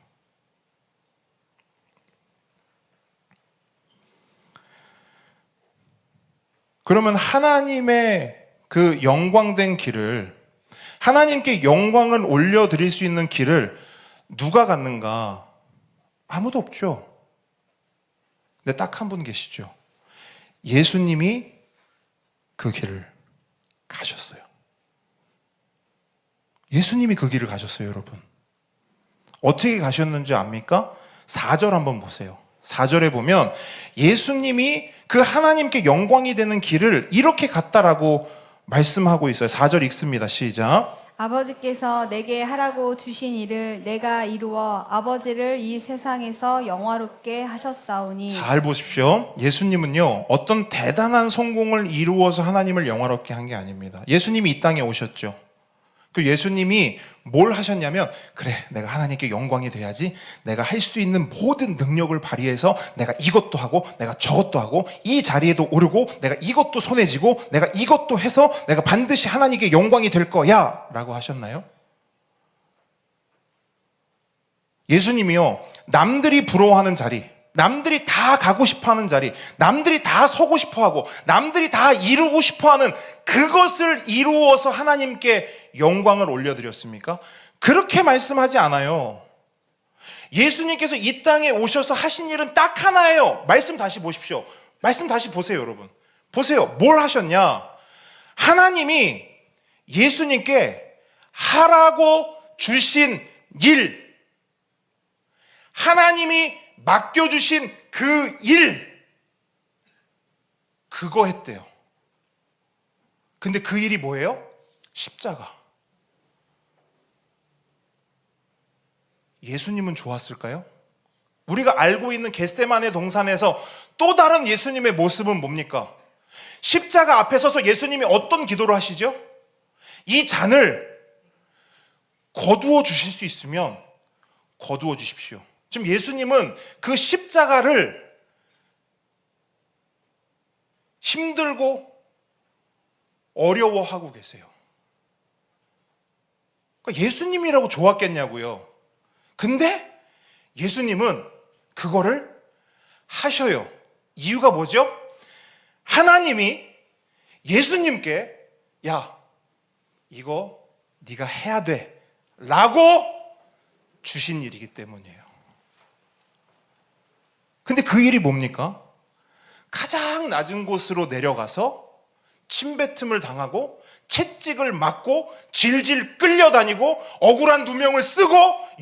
그러면 하나님의 그 영광된 길을, 하나님께 영광을 올려드릴 수 있는 길을 누가 갔는가? 아무도 없죠. 근데 딱 한 분 계시죠. 예수님이 그 길을 가셨어요. 예수님이 그 길을 가셨어요, 여러분. 어떻게 가셨는지 압니까? 4절 한번 보세요. 4절에 보면 예수님이 그 하나님께 영광이 되는 길을 이렇게 갔다라고 말씀하고 있어요. 4절 읽습니다. 시작. 아버지께서 내게 하라고 주신 일을 내가 이루어 아버지를 이 세상에서 영화롭게 하셨사오니. 잘 보십시오. 예수님은요, 어떤 대단한 성공을 이루어서 하나님을 영화롭게 한 게 아닙니다. 예수님이 이 땅에 오셨죠. 그 예수님이 뭘 하셨냐면, 그래, 내가 하나님께 영광이 돼야지. 내가 할 수 있는 모든 능력을 발휘해서 내가 이것도 하고 내가 저것도 하고 이 자리에도 오르고 내가 이것도 손에 쥐고 내가 이것도 해서 내가 반드시 하나님께 영광이 될 거야 라고 하셨나요? 예수님이요, 남들이 부러워하는 자리, 남들이 다 가고 싶어하는 자리, 남들이 다 서고 싶어하고 남들이 다 이루고 싶어하는 그것을 이루어서 하나님께 영광을 올려드렸습니까? 그렇게 말씀하지 않아요. 예수님께서 이 땅에 오셔서 하신 일은 딱 하나예요. 말씀 다시 보십시오. 말씀 다시 보세요, 여러분. 보세요. 뭘 하셨냐? 하나님이 예수님께 하라고 주신 일, 하나님이 맡겨주신 그 일, 그거 했대요. 근데 그 일이 뭐예요? 십자가. 예수님은 좋았을까요? 우리가 알고 있는 겟세마네 동산에서 또 다른 예수님의 모습은 뭡니까? 십자가 앞에 서서 예수님이 어떤 기도를 하시죠? 이 잔을 거두어 주실 수 있으면 거두어 주십시오. 지금 예수님은 그 십자가를 힘들고 어려워하고 계세요. 그러니까 예수님이라고 좋았겠냐고요. 근데 예수님은 그거를 하셔요. 이유가 뭐죠? 하나님이 예수님께 야, 이거 네가 해야 돼 라고 주신 일이기 때문이에요. 근데 그 일이 뭡니까? 가장 낮은 곳으로 내려가서 침뱉음을 당하고 채찍을 맞고 질질 끌려다니고 억울한 누명을 쓰고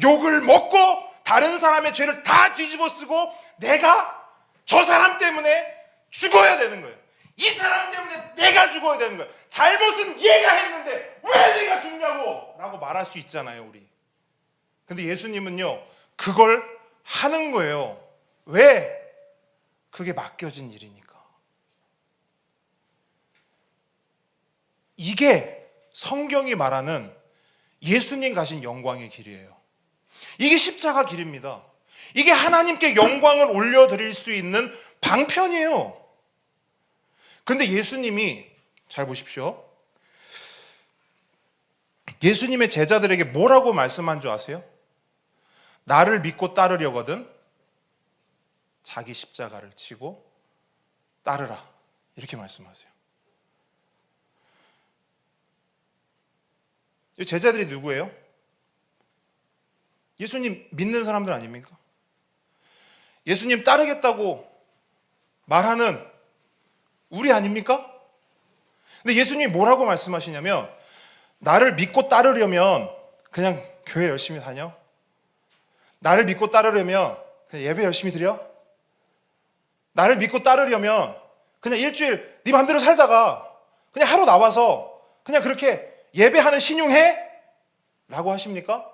욕을 먹고 다른 사람의 죄를 다 뒤집어 쓰고 내가 저 사람 때문에 죽어야 되는 거예요. 이 사람 때문에 내가 죽어야 되는 거예요. 잘못은 얘가 했는데 왜 내가 죽냐고 라고 말할 수 있잖아요, 우리. 근데 예수님은요, 그걸 하는 거예요. 왜? 그게 맡겨진 일이니까. 이게 성경이 말하는 예수님 가신 영광의 길이에요. 이게 십자가 길입니다. 이게 하나님께 영광을 올려드릴 수 있는 방편이에요. 근데 예수님이, 잘 보십시오. 예수님의 제자들에게 뭐라고 말씀한 줄 아세요? 나를 믿고 따르려거든 자기 십자가를 지고 따르라, 이렇게 말씀하세요. 이 제자들이 누구예요? 예수님 믿는 사람들 아닙니까? 예수님 따르겠다고 말하는 우리 아닙니까? 근데 예수님이 뭐라고 말씀하시냐면, 나를 믿고 따르려면 그냥 교회 열심히 다녀? 나를 믿고 따르려면 그냥 예배 열심히 드려? 나를 믿고 따르려면 그냥 일주일 네 맘대로 살다가 그냥 하루 나와서 그냥 그렇게 예배하는 신용해? 라고 하십니까?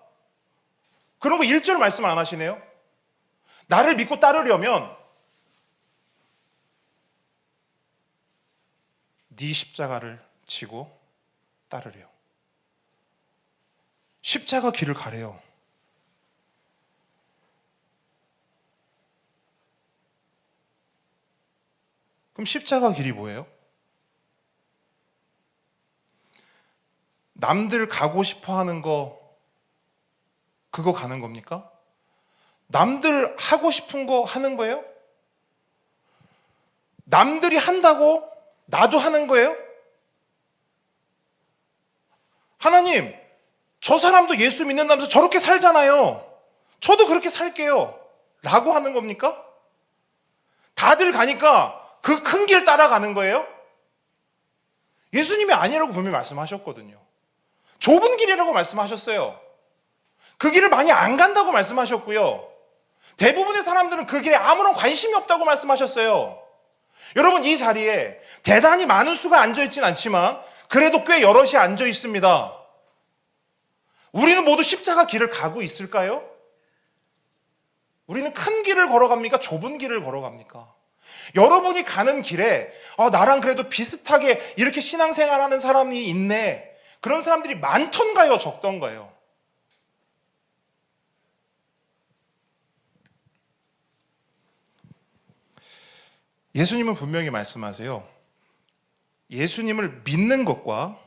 그런 거 1절 말씀 안 하시네요. 나를 믿고 따르려면 네 십자가를 지고 따르래요. 십자가 길을 가래요. 그럼 십자가 길이 뭐예요? 남들 가고 싶어 하는 거, 그거 가는 겁니까? 남들 하고 싶은 거 하는 거예요? 남들이 한다고 나도 하는 거예요? 하나님, 저 사람도 예수 믿는다면서 저렇게 살잖아요. 저도 그렇게 살게요. 라고 하는 겁니까? 다들 가니까 그 큰 길 따라가는 거예요? 예수님이 아니라고 분명히 말씀하셨거든요. 좁은 길이라고 말씀하셨어요. 그 길을 많이 안 간다고 말씀하셨고요. 대부분의 사람들은 그 길에 아무런 관심이 없다고 말씀하셨어요. 여러분, 이 자리에 대단히 많은 수가 앉아있진 않지만 그래도 꽤 여럿이 앉아 있습니다. 우리는 모두 십자가 길을 가고 있을까요? 우리는 큰 길을 걸어갑니까? 좁은 길을 걸어갑니까? 여러분이 가는 길에 나랑 그래도 비슷하게 이렇게 신앙생활하는 사람이 있네. 그런 사람들이 많던가요? 적던가요? 예수님은 분명히 말씀하세요. 예수님을 믿는 것과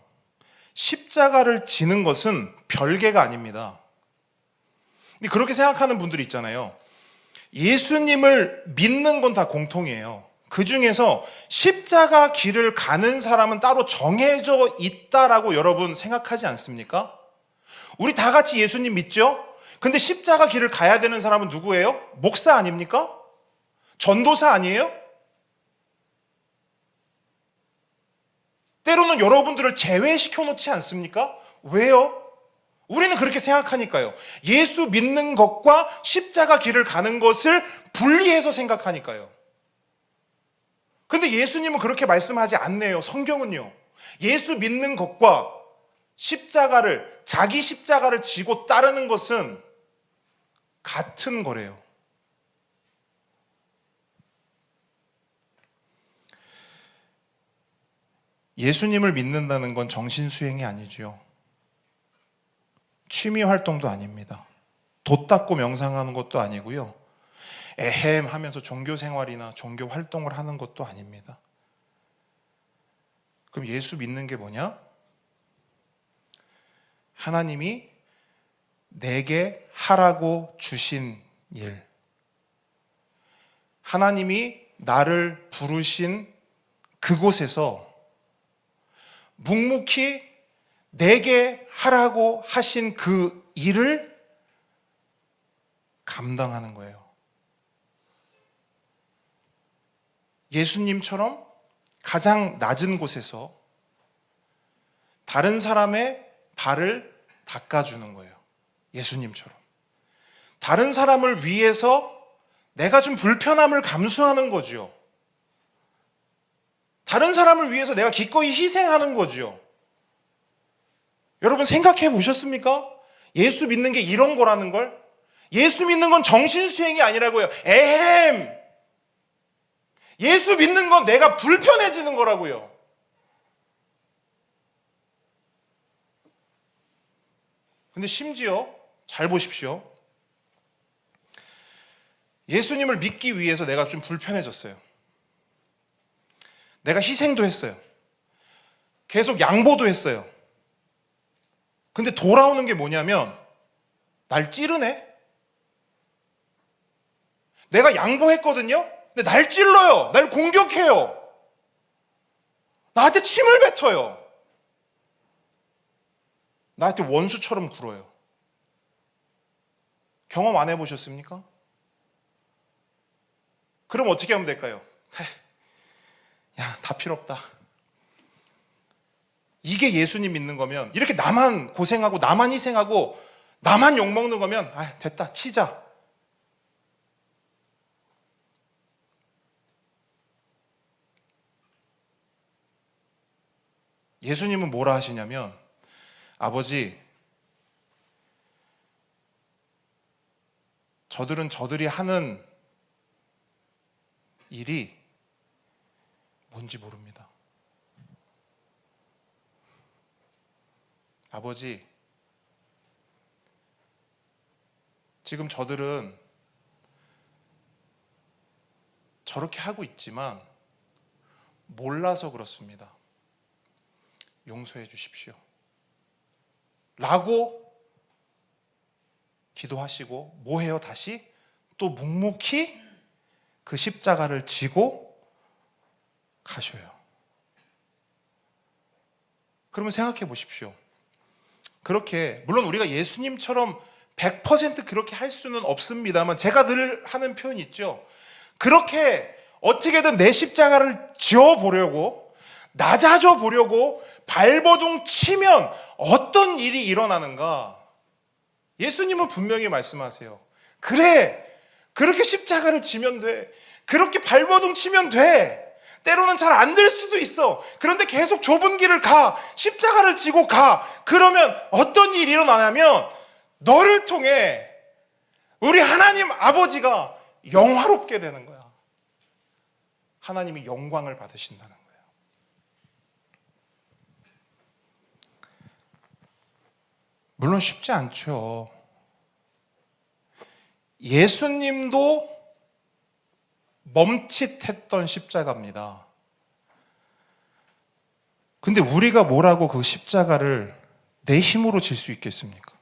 십자가를 지는 것은 별개가 아닙니다. 근데 그렇게 생각하는 분들이 있잖아요. 예수님을 믿는 건 다 공통이에요. 그 중에서 십자가 길을 가는 사람은 따로 정해져 있다라고 여러분 생각하지 않습니까? 우리 다 같이 예수님 믿죠? 근데 십자가 길을 가야 되는 사람은 누구예요? 목사 아닙니까? 전도사 아니에요? 때로는 여러분들을 제외시켜 놓지 않습니까? 왜요? 우리는 그렇게 생각하니까요. 예수 믿는 것과 십자가 길을 가는 것을 분리해서 생각하니까요. 근데 예수님은 그렇게 말씀하지 않네요. 성경은요. 예수 믿는 것과 자기 십자가를 지고 따르는 것은 같은 거래요. 예수님을 믿는다는 건 정신수행이 아니죠. 취미 활동도 아닙니다. 돛 닦고 명상하는 것도 아니고요. 에헴 하면서 종교 생활이나 종교 활동을 하는 것도 아닙니다. 그럼 예수 믿는 게 뭐냐? 하나님이 내게 하라고 주신 일, 하나님이 나를 부르신 그곳에서 묵묵히 내게 하라고 하신 그 일을 감당하는 거예요. 예수님처럼 가장 낮은 곳에서 다른 사람의 발을 닦아주는 거예요. 예수님처럼. 다른 사람을 위해서 내가 좀 불편함을 감수하는 거죠. 다른 사람을 위해서 내가 기꺼이 희생하는 거죠. 여러분 생각해 보셨습니까? 예수 믿는 게 이런 거라는 걸? 예수 믿는 건 정신수행이 아니라고요. 에헴! 예수 믿는 건 내가 불편해지는 거라고요. 근데 심지어 잘 보십시오. 예수님을 믿기 위해서 내가 좀 불편해졌어요. 내가 희생도 했어요. 계속 양보도 했어요. 근데 돌아오는 게 뭐냐면 날 찌르네. 내가 양보했거든요. 근데 날 찔러요. 날 공격해요. 나한테 침을 뱉어요. 나한테 원수처럼 굴어요. 경험 안 해보셨습니까? 그럼 어떻게 하면 될까요? 야, 다 필요 없다. 이게 예수님 믿는 거면, 이렇게 나만 고생하고 나만 희생하고 나만 욕먹는 거면 됐다, 치자. 예수님은 뭐라 하시냐면, 아버지, 저들은 저들이 하는 일이 뭔지 모릅니다. 아버지, 지금 저들은 저렇게 하고 있지만 몰라서 그렇습니다. 용서해 주십시오. 라고 기도하시고 뭐 해요? 다시 또 묵묵히 그 십자가를 지고 가셔요. 그러면 생각해 보십시오. 그렇게 물론 우리가 예수님처럼 100% 그렇게 할 수는 없습니다만 제가 늘 하는 표현이 있죠. 그렇게 어떻게든 내 십자가를 지어보려고 낮아져 보려고 발버둥 치면 어떤 일이 일어나는가? 예수님은 분명히 말씀하세요. 그래, 그렇게 십자가를 지면 돼. 그렇게 발버둥 치면 돼. 때로는 잘 안 될 수도 있어. 그런데 계속 좁은 길을 가. 십자가를 지고 가. 그러면 어떤 일이 일어나냐면 너를 통해 우리 하나님 아버지가 영화롭게 되는 거야. 하나님이 영광을 받으신다는 거예요. 물론 쉽지 않죠. 예수님도 멈칫했던 십자가입니다. 근데 우리가 뭐라고 그 십자가를 내 힘으로 질 수 있겠습니까?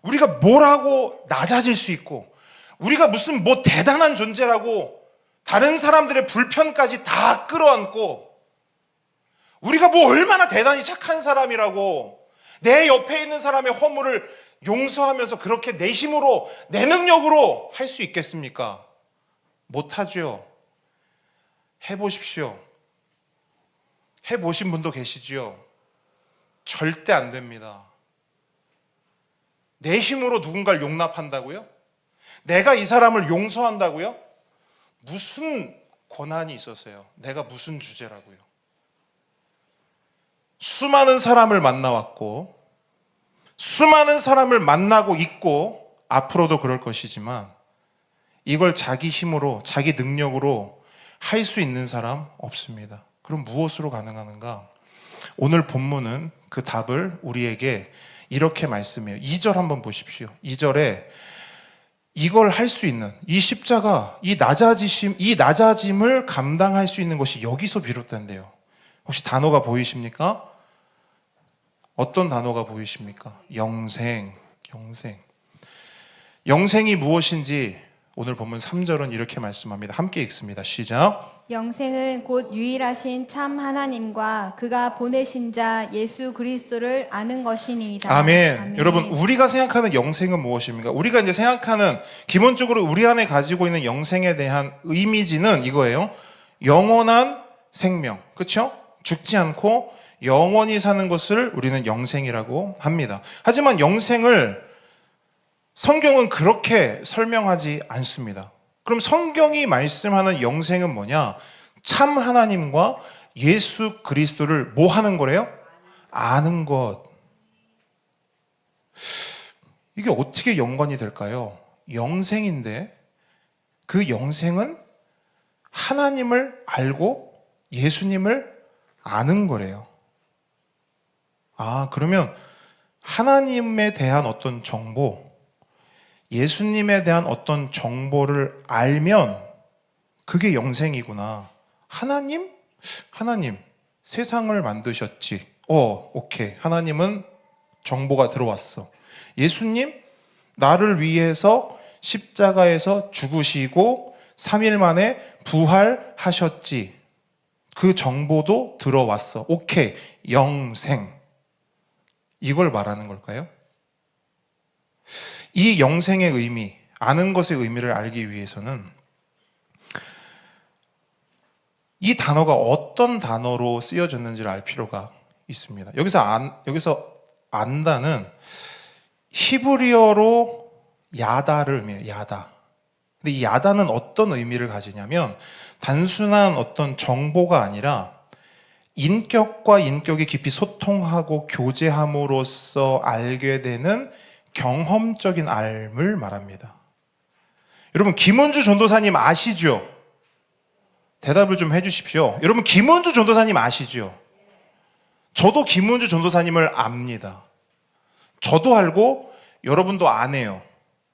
우리가 뭐라고 낮아질 수 있고, 우리가 무슨 뭐 대단한 존재라고 다른 사람들의 불편까지 다 끌어안고, 우리가 뭐 얼마나 대단히 착한 사람이라고 내 옆에 있는 사람의 허물을 용서하면서 그렇게 내 힘으로, 내 능력으로 할 수 있겠습니까? 못하죠. 해보십시오. 해보신 분도 계시지요. 절대 안 됩니다. 내 힘으로 누군가를 용납한다고요? 내가 이 사람을 용서한다고요? 무슨 권한이 있어서요? 내가 무슨 주제라고요? 수많은 사람을 만나왔고, 수많은 사람을 만나고 있고, 앞으로도 그럴 것이지만 이걸 자기 힘으로, 자기 능력으로 할 수 있는 사람 없습니다. 그럼 무엇으로 가능하는가? 오늘 본문은 그 답을 우리에게 이렇게 말씀해요. 2절 한번 보십시오. 2절에 이걸 할 수 있는, 이 십자가, 이 낮아짐을 감당할 수 있는 것이 여기서 비롯된대요. 혹시 단어가 보이십니까? 어떤 단어가 보이십니까? 영생. 영생이 무엇인지 오늘 본문 3절은 이렇게 말씀합니다. 함께 읽습니다. 시작. 영생은 곧 유일하신 참 하나님과 그가 보내신 자 예수 그리스도를 아는 것이니이다. 아멘. 여러분, 우리가 생각하는 영생은 무엇입니까? 우리가 이제 생각하는, 기본적으로 우리 안에 가지고 있는 영생에 대한 이미지는 이거예요. 영원한 생명. 그렇죠? 죽지 않고 영원히 사는 것을 우리는 영생이라고 합니다. 하지만 영생을 성경은 그렇게 설명하지 않습니다. 그럼 성경이 말씀하는 영생은 뭐냐? 참 하나님과 예수 그리스도를 뭐 하는 거래요? 아는 것. 이게 어떻게 연관이 될까요? 영생인데 그 영생은 하나님을 알고 예수님을 아는 거래요. 아, 그러면 하나님에 대한 어떤 정보, 예수님에 대한 어떤 정보를 알면 그게 영생이구나. 하나님, 세상을 만드셨지. 오케이. 하나님은 정보가 들어왔어. 예수님, 나를 위해서 십자가에서 죽으시고 3일 만에 부활하셨지. 그 정보도 들어왔어. 오케이. 영생. 이걸 말하는 걸까요? 이 영생의 의미, 아는 것의 의미를 알기 위해서는 이 단어가 어떤 단어로 쓰여졌는지를 알 필요가 있습니다. 여기서 안다는 히브리어로 야다를 의미해요. 야다. 근데 이 야다는 어떤 의미를 가지냐면 단순한 어떤 정보가 아니라 인격과 인격이 깊이 소통하고 교제함으로써 알게 되는 경험적인 알을 말합니다. 여러분, 김은주 전도사님 아시죠? 대답을 좀 해주십시오. 여러분, 김은주 전도사님 아시죠? 저도 김은주 전도사님을 압니다. 저도 알고 여러분도 아네요.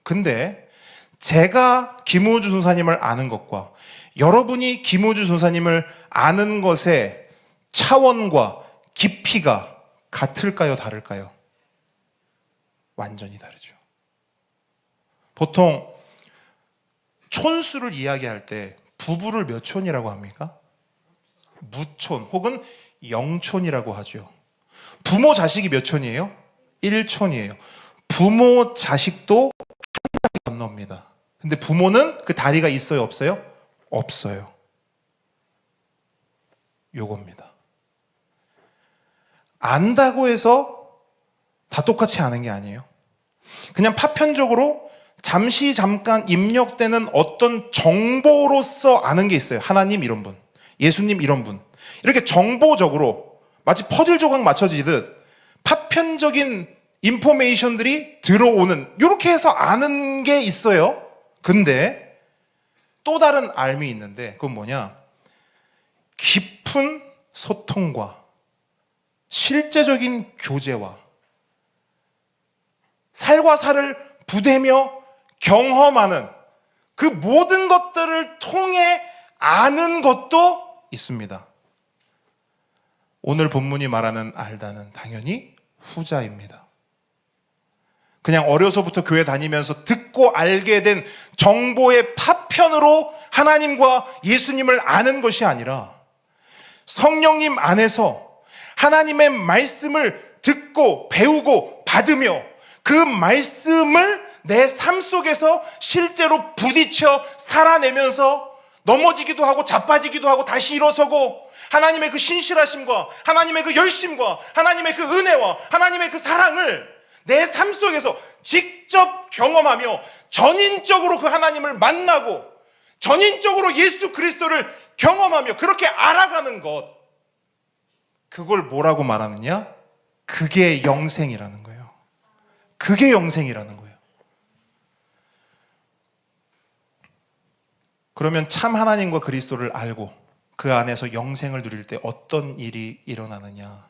근데 제가 김은주 전도사님을 아는 것과 여러분이 김은주 전도사님을 아는 것의 차원과 깊이가 같을까요? 다를까요? 완전히 다르죠. 보통 촌수를 이야기할 때 부부를 몇 촌이라고 합니까? 무촌 혹은 영촌이라고 하죠. 부모 자식이 몇 촌이에요? 1촌이에요. 부모 자식도 한 다리 건넙니다. 근데 부모는 그 다리가 있어요? 없어요? 없어요. 요겁니다. 안다고 해서 다 똑같이 아는 게 아니에요. 그냥 파편적으로 잠깐 입력되는 어떤 정보로서 아는 게 있어요. 하나님 이런 분, 예수님 이런 분. 이렇게 정보적으로 마치 퍼즐 조각 맞춰지듯 파편적인 인포메이션들이 들어오는, 이렇게 해서 아는 게 있어요. 근데 또 다른 알미 있는데 그건 뭐냐? 깊은 소통과 실제적인 교제와 살과 살을 부대며 경험하는 그 모든 것들을 통해 아는 것도 있습니다. 오늘 본문이 말하는 알다는 당연히 후자입니다. 그냥 어려서부터 교회 다니면서 듣고 알게 된 정보의 파편으로 하나님과 예수님을 아는 것이 아니라 성령님 안에서 하나님의 말씀을 듣고 배우고 받으며 그 말씀을 내 삶 속에서 실제로 부딪혀 살아내면서 넘어지기도 하고 자빠지기도 하고 다시 일어서고 하나님의 그 신실하심과 하나님의 그 열심과 하나님의 그 은혜와 하나님의 그 사랑을 내 삶 속에서 직접 경험하며 전인적으로 그 하나님을 만나고 전인적으로 예수 그리스도를 경험하며 그렇게 알아가는 것, 그걸 뭐라고 말하느냐? 그게 영생이라는 거예요. 그게 영생이라는 거예요. 그러면 참 하나님과 그리스도를 알고 그 안에서 영생을 누릴 때 어떤 일이 일어나느냐?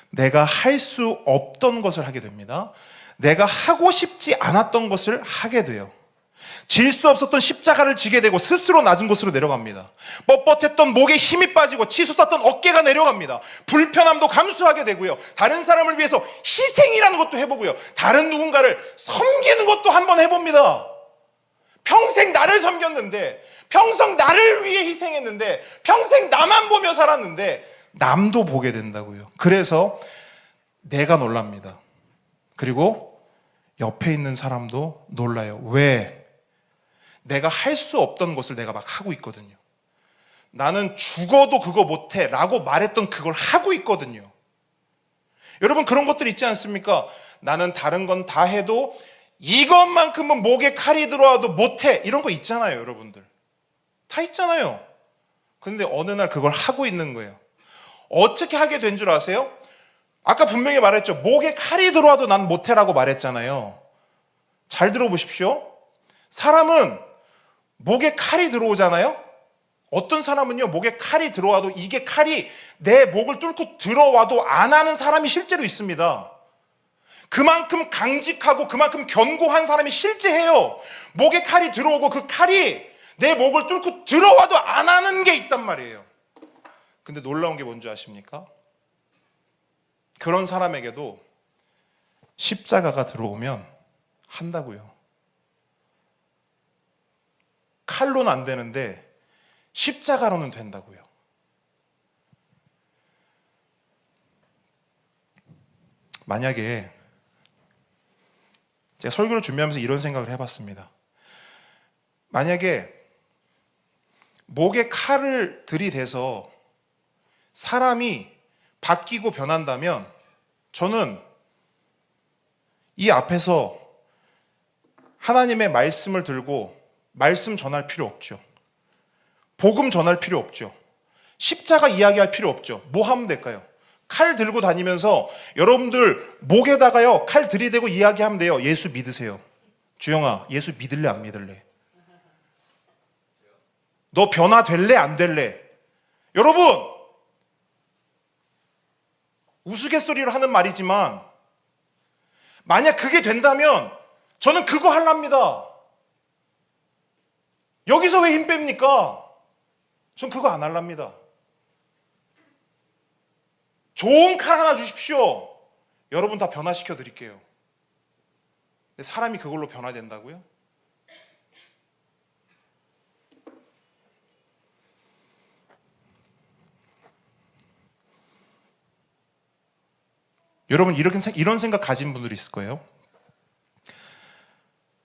내가 할 수 없던 것을 하게 됩니다. 내가 하고 싶지 않았던 것을 하게 돼요. 질 수 없었던 십자가를 지게 되고 스스로 낮은 곳으로 내려갑니다. 뻣뻣했던 목에 힘이 빠지고 치솟았던 어깨가 내려갑니다. 불편함도 감수하게 되고요. 다른 사람을 위해서 희생이라는 것도 해보고요. 다른 누군가를 섬기는 것도 한번 해봅니다. 평생 나를 섬겼는데, 평생 나를 위해 희생했는데, 평생 나만 보며 살았는데 남도 보게 된다고요. 그래서 내가 놀랍니다. 그리고 옆에 있는 사람도 놀라요. 왜? 내가 할 수 없던 것을 내가 막 하고 있거든요. 나는 죽어도 그거 못해 라고 말했던 그걸 하고 있거든요. 여러분, 그런 것들 있지 않습니까? 나는 다른 건 다 해도 이것만큼은 목에 칼이 들어와도 못해, 이런 거 있잖아요. 여러분들 다 있잖아요. 근데 어느 날 그걸 하고 있는 거예요. 어떻게 하게 된 줄 아세요? 아까 분명히 말했죠. 목에 칼이 들어와도 난 못해라고 말했잖아요. 잘 들어보십시오. 사람은 목에 칼이 들어오잖아요. 어떤 사람은요, 목에 칼이 들어와도 이게 칼이 내 목을 뚫고 들어와도 안 하는 사람이 실제로 있습니다. 그만큼 강직하고 그만큼 견고한 사람이 실제해요. 목에 칼이 들어오고 그 칼이 내 목을 뚫고 들어와도 안 하는 게 있단 말이에요. 근데 놀라운 게 뭔지 아십니까? 그런 사람에게도 십자가가 들어오면 한다고요. 칼로는 안 되는데 십자가로는 된다고요. 만약에 제가 설교를 준비하면서 이런 생각을 해봤습니다. 만약에 목에 칼을 들이대서 사람이 바뀌고 변한다면 저는 이 앞에서 하나님의 말씀을 들고 말씀 전할 필요 없죠. 복음 전할 필요 없죠. 십자가 이야기할 필요 없죠. 뭐 하면 될까요? 칼 들고 다니면서 여러분들 목에다가요 칼 들이대고 이야기하면 돼요. 예수 믿으세요. 주영아, 예수 믿을래 안 믿을래? 너 변화될래 안 될래? 여러분, 우스갯소리로 하는 말이지만 만약 그게 된다면 저는 그거 하랍니다. 여기서 왜 힘 뺍니까? 전 그거 안 할랍니다. 좋은 칼 하나 주십시오. 여러분 다 변화시켜 드릴게요. 근데 사람이 그걸로 변화된다고요? 여러분, 이런 생각 가진 분들이 있을 거예요.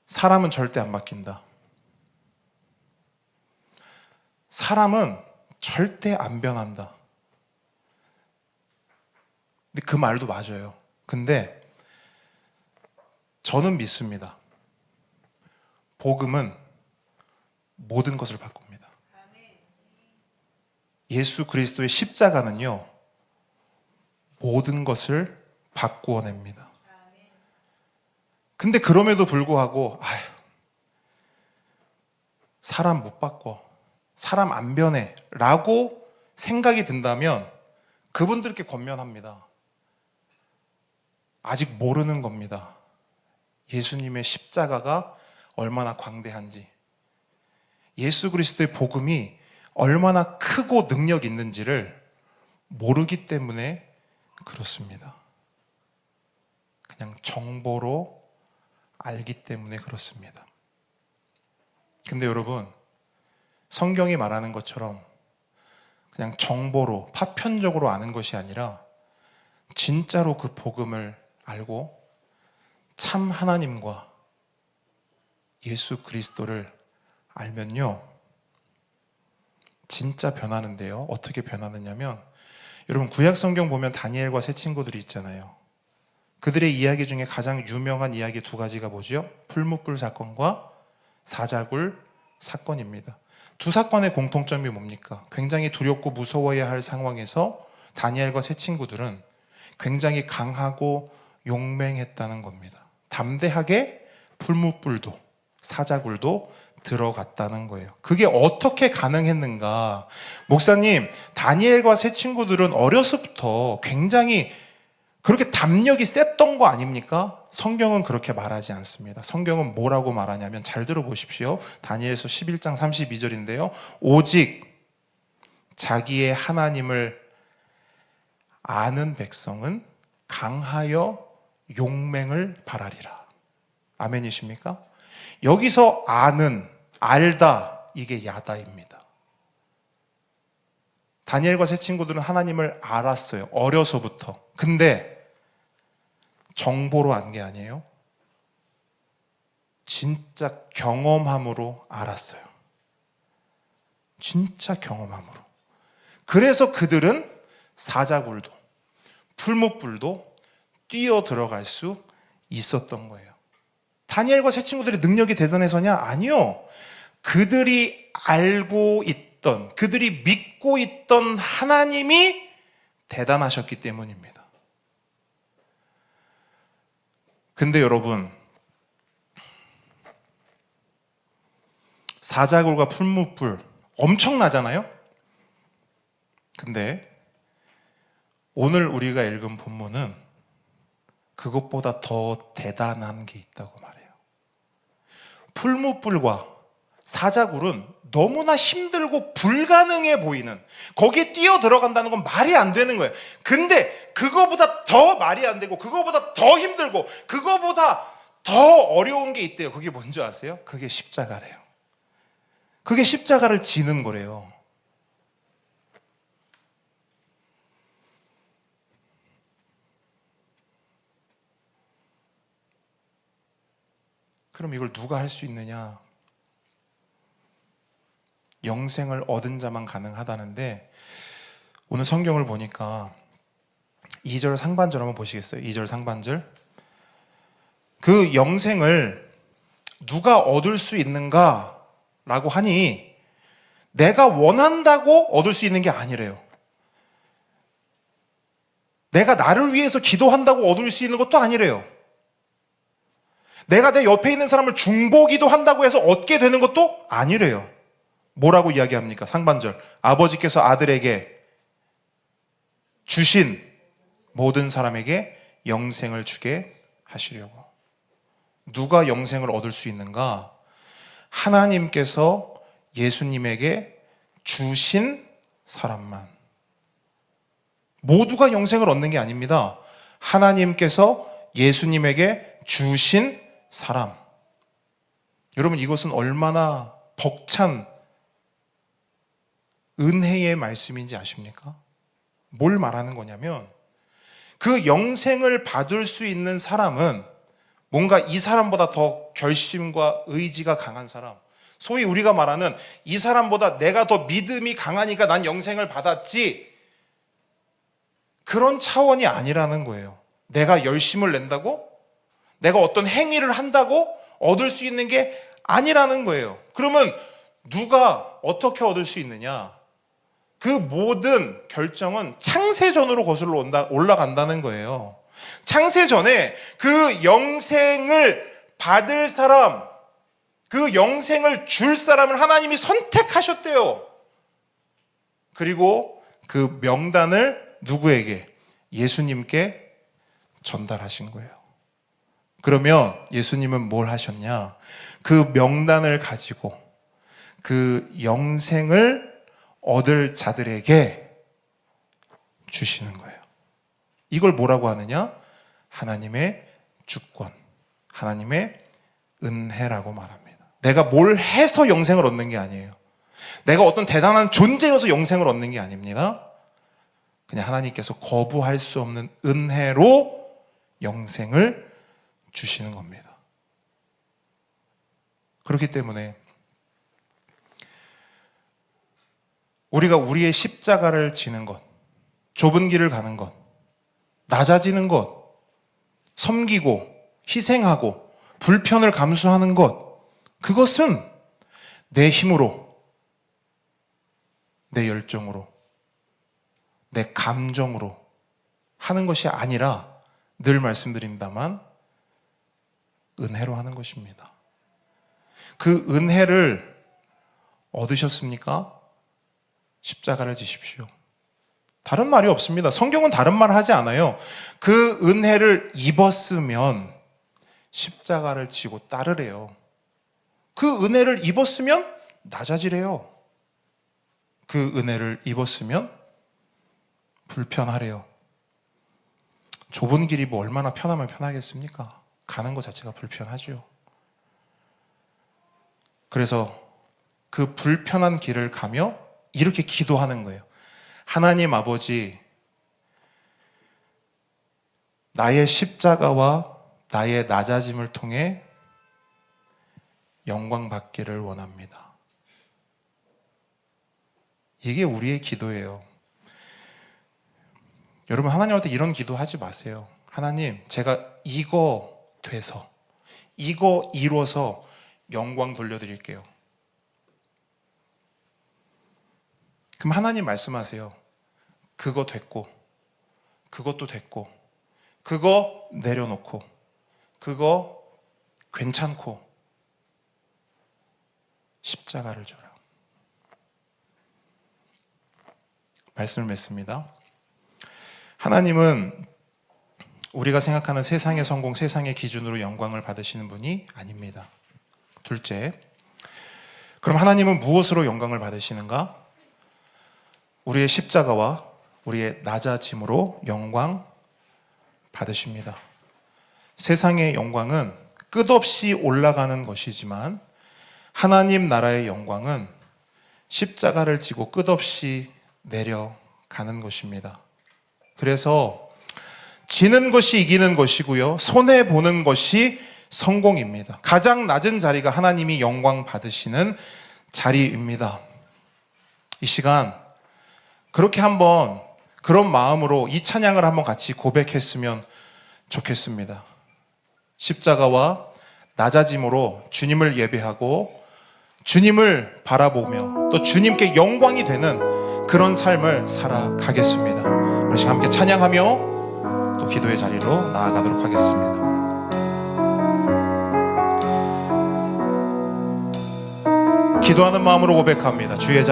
사람은 절대 안 바뀐다. 사람은 절대 안 변한다. 근데 그 말도 맞아요. 근데 저는 믿습니다. 복음은 모든 것을 바꿉니다. 예수 그리스도의 십자가는요, 모든 것을 바꾸어냅니다. 근데 그럼에도 불구하고 사람 못 바꿔, 사람 안 변해 라고 생각이 든다면 그분들께 권면합니다. 아직 모르는 겁니다. 예수님의 십자가가 얼마나 광대한지, 예수 그리스도의 복음이 얼마나 크고 능력 있는지를 모르기 때문에 그렇습니다. 그냥 정보로 알기 때문에 그렇습니다. 근데 여러분, 성경이 말하는 것처럼 그냥 정보로 파편적으로 아는 것이 아니라 진짜로 그 복음을 알고 참 하나님과 예수 그리스도를 알면요, 진짜 변하는데요. 어떻게 변하느냐면, 여러분 구약 성경 보면 다니엘과 세 친구들이 있잖아요. 그들의 이야기 중에 가장 유명한 이야기 두 가지가 뭐죠? 풀무불 사건과 사자굴 사건입니다. 두 사건의 공통점이 뭡니까? 굉장히 두렵고 무서워해야 할 상황에서 다니엘과 세 친구들은 굉장히 강하고 용맹했다는 겁니다. 담대하게 풀무불도 사자굴도 들어갔다는 거예요. 그게 어떻게 가능했는가? 목사님, 다니엘과 세 친구들은 어려서부터 굉장히 그렇게 담력이 셌던 거 아닙니까? 성경은 그렇게 말하지 않습니다. 성경은 뭐라고 말하냐면, 잘 들어보십시오. 다니엘서 11장 32절인데요. 오직 자기의 하나님을 아는 백성은 강하여 용맹을 발하리라. 아멘이십니까? 여기서 아는, 알다, 이게 야다입니다. 다니엘과 세 친구들은 하나님을 알았어요. 어려서부터. 근데 정보로 안 게 아니에요. 진짜 경험함으로 알았어요. 진짜 경험함으로. 그래서 그들은 사자굴도 풀무불도 뛰어 들어갈 수 있었던 거예요. 다니엘과 세 친구들의 능력이 대단해서냐? 아니요. 그들이 알고 있던, 그들이 믿고 있던 하나님이 대단하셨기 때문입니다. 근데 여러분, 사자굴과 풀무불 엄청나잖아요? 근데 오늘 우리가 읽은 본문은 그것보다 더 대단한 게 있다고 말해요. 풀무불과 사자굴은 너무나 힘들고 불가능해 보이는, 거기에 뛰어 들어간다는 건 말이 안 되는 거예요. 근데 그거보다 더 말이 안 되고, 그거보다 더 힘들고, 그거보다 더 어려운 게 있대요. 그게 뭔지 아세요? 그게 십자가래요. 그게 십자가를 지는 거래요. 그럼 이걸 누가 할 수 있느냐? 영생을 얻은 자만 가능하다는데, 오늘 성경을 보니까 2절 상반절 한번 보시겠어요? 2절 상반절. 그 영생을 누가 얻을 수 있는가? 라고 하니, 내가 원한다고 얻을 수 있는 게 아니래요. 내가 나를 위해서 기도한다고 얻을 수 있는 것도 아니래요. 내가 내 옆에 있는 사람을 중보기도 한다고 해서 얻게 되는 것도 아니래요. 뭐라고 이야기합니까? 상반절. 아버지께서 아들에게 주신 모든 사람에게 영생을 주게 하시려고. 누가 영생을 얻을 수 있는가? 하나님께서 예수님에게 주신 사람만. 모두가 영생을 얻는 게 아닙니다. 하나님께서 예수님에게 주신 사람. 여러분, 이것은 얼마나 벅찬 은혜의 말씀인지 아십니까? 뭘 말하는 거냐면, 그 영생을 받을 수 있는 사람은 뭔가 이 사람보다 더 결심과 의지가 강한 사람, 소위 우리가 말하는 이 사람보다 내가 더 믿음이 강하니까 난 영생을 받았지, 그런 차원이 아니라는 거예요. 내가 열심을 낸다고, 내가 어떤 행위를 한다고 얻을 수 있는 게 아니라는 거예요. 그러면 누가 어떻게 얻을 수 있느냐? 그 모든 결정은 창세전으로 거슬러 올라간다는 거예요. 창세전에 그 영생을 받을 사람, 그 영생을 줄 사람을 하나님이 선택하셨대요. 그리고 그 명단을 누구에게? 예수님께 전달하신 거예요. 그러면 예수님은 뭘 하셨냐? 그 명단을 가지고 그 영생을 얻을 자들에게 주시는 거예요. 이걸 뭐라고 하느냐? 하나님의 주권, 하나님의 은혜라고 말합니다. 내가 뭘 해서 영생을 얻는 게 아니에요. 내가 어떤 대단한 존재여서 영생을 얻는 게 아닙니다. 그냥 하나님께서 거부할 수 없는 은혜로 영생을 주시는 겁니다. 그렇기 때문에 우리가 우리의 십자가를 지는 것, 좁은 길을 가는 것, 낮아지는 것, 섬기고 희생하고 불편을 감수하는 것, 그것은 내 힘으로, 내 열정으로, 내 감정으로 하는 것이 아니라 늘 말씀드립니다만 은혜로 하는 것입니다. 그 은혜를 얻으셨습니까? 십자가를 지십시오. 다른 말이 없습니다. 성경은 다른 말 하지 않아요. 그 은혜를 입었으면 십자가를 지고 따르래요. 그 은혜를 입었으면 낮아지래요. 그 은혜를 입었으면 불편하래요. 좁은 길이 뭐 얼마나 편하면 편하겠습니까? 가는 것 자체가 불편하죠. 그래서 그 불편한 길을 가며 이렇게 기도하는 거예요. 하나님 아버지, 나의 십자가와 나의 낮아짐을 통해 영광 받기를 원합니다. 이게 우리의 기도예요. 여러분, 하나님한테 이런 기도하지 마세요. 하나님, 제가 이거 돼서, 이거 이루어서 영광 돌려드릴게요. 그럼 하나님 말씀하세요. 그거 됐고, 그것도 됐고, 그거 내려놓고, 그거 괜찮고, 십자가를 줘라. 말씀을 맺습니다. 하나님은 우리가 생각하는 세상의 성공, 세상의 기준으로 영광을 받으시는 분이 아닙니다. 둘째, 그럼 하나님은 무엇으로 영광을 받으시는가? 우리의 십자가와 우리의 낮아짐으로 영광 받으십니다. 세상의 영광은 끝없이 올라가는 것이지만 하나님 나라의 영광은 십자가를 지고 끝없이 내려가는 것입니다. 그래서 지는 것이 이기는 것이고요, 손해보는 것이 성공입니다. 가장 낮은 자리가 하나님이 영광 받으시는 자리입니다. 이 시간 그렇게 한번 그런 마음으로 이 찬양을 한번 같이 고백했으면 좋겠습니다. 십자가와 낮아짐으로 주님을 예배하고 주님을 바라보며 또 주님께 영광이 되는 그런 삶을 살아가겠습니다. 우리 시간 함께 찬양하며 또 기도의 자리로 나아가도록 하겠습니다. 기도하는 마음으로 고백합니다. 주의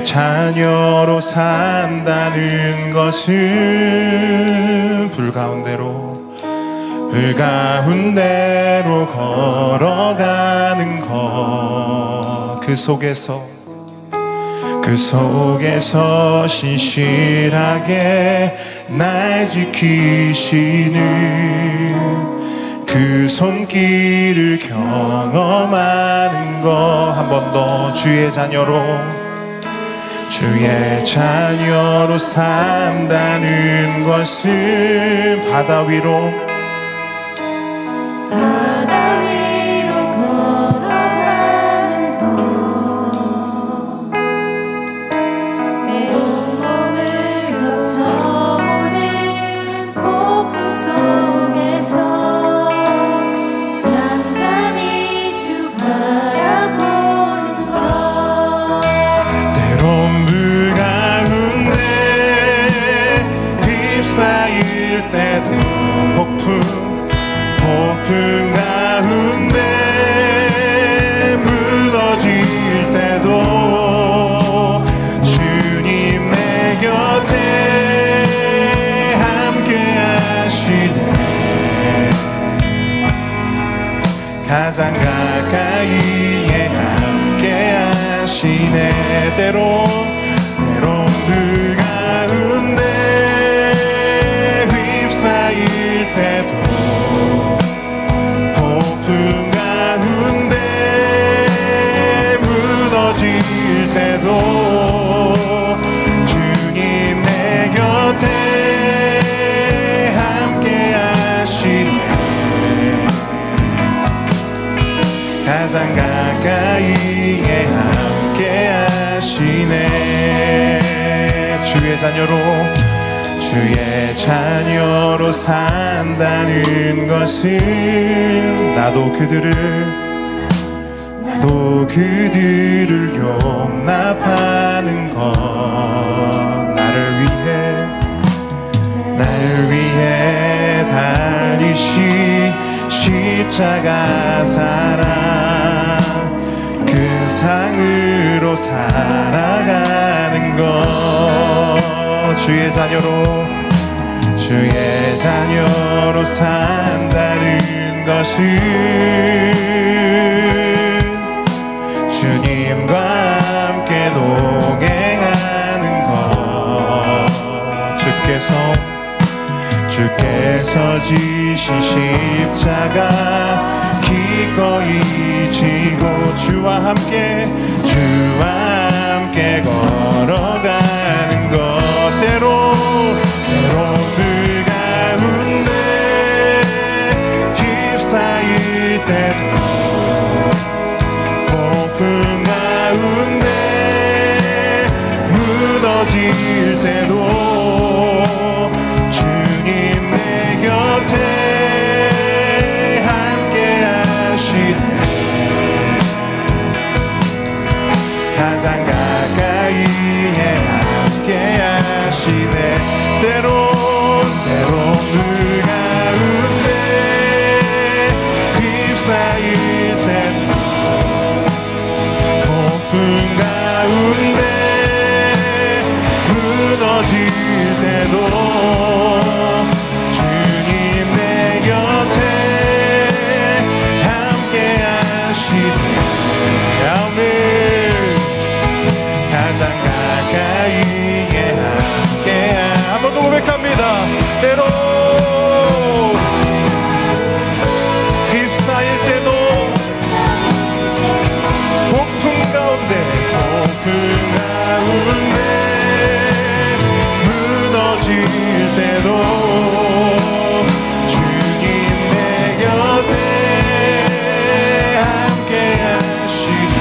자녀로 산다는 것은 불 가운데로 걸어가는 것, 그 속에서 신실하게 날 지키시는 그 손길을 경험하는 것. 한 번 더 주의 자녀로 산다는 것은 바다 위로 걸어가는 것, 내 온몸을 덮쳐오는 폭풍 속에서 잠잠히 주 바라보는 것. 때론 그 가운데 휩싸일 때도 폭풍 가운데 무너질 때도 주님 내 곁에 함께 하시네. 가장 가까이에 함께 하시네. 주의 자녀로 산다는 것은 나도 그들을 용납하는 것, 나를 위해 달리신 십자가 사랑, 그 상으로 살아가는 것. 주의 자녀로 산다는 것은 주님과 함께 동행하는 것. 주께서 지신 십자가 기꺼이 지고 주와 함께 걸어가는 것. 때론 그 가운데 휩싸일 때도 폭풍 가운데 무너질 때도 주님 내 곁에 함께 하시네. 가장 가까이에 함께 하시네. 때론 그 가운데 휩싸일 때도 폭풍 가운데 무너질 때도 주님 내 곁에 함께 하시네. 아멘. 가장 가까이에 함께 한 번 더 고백합니다. 때론 휩싸일 때도 폭풍 가운데 무너질 때도 주님 내 곁에 함께 하시네.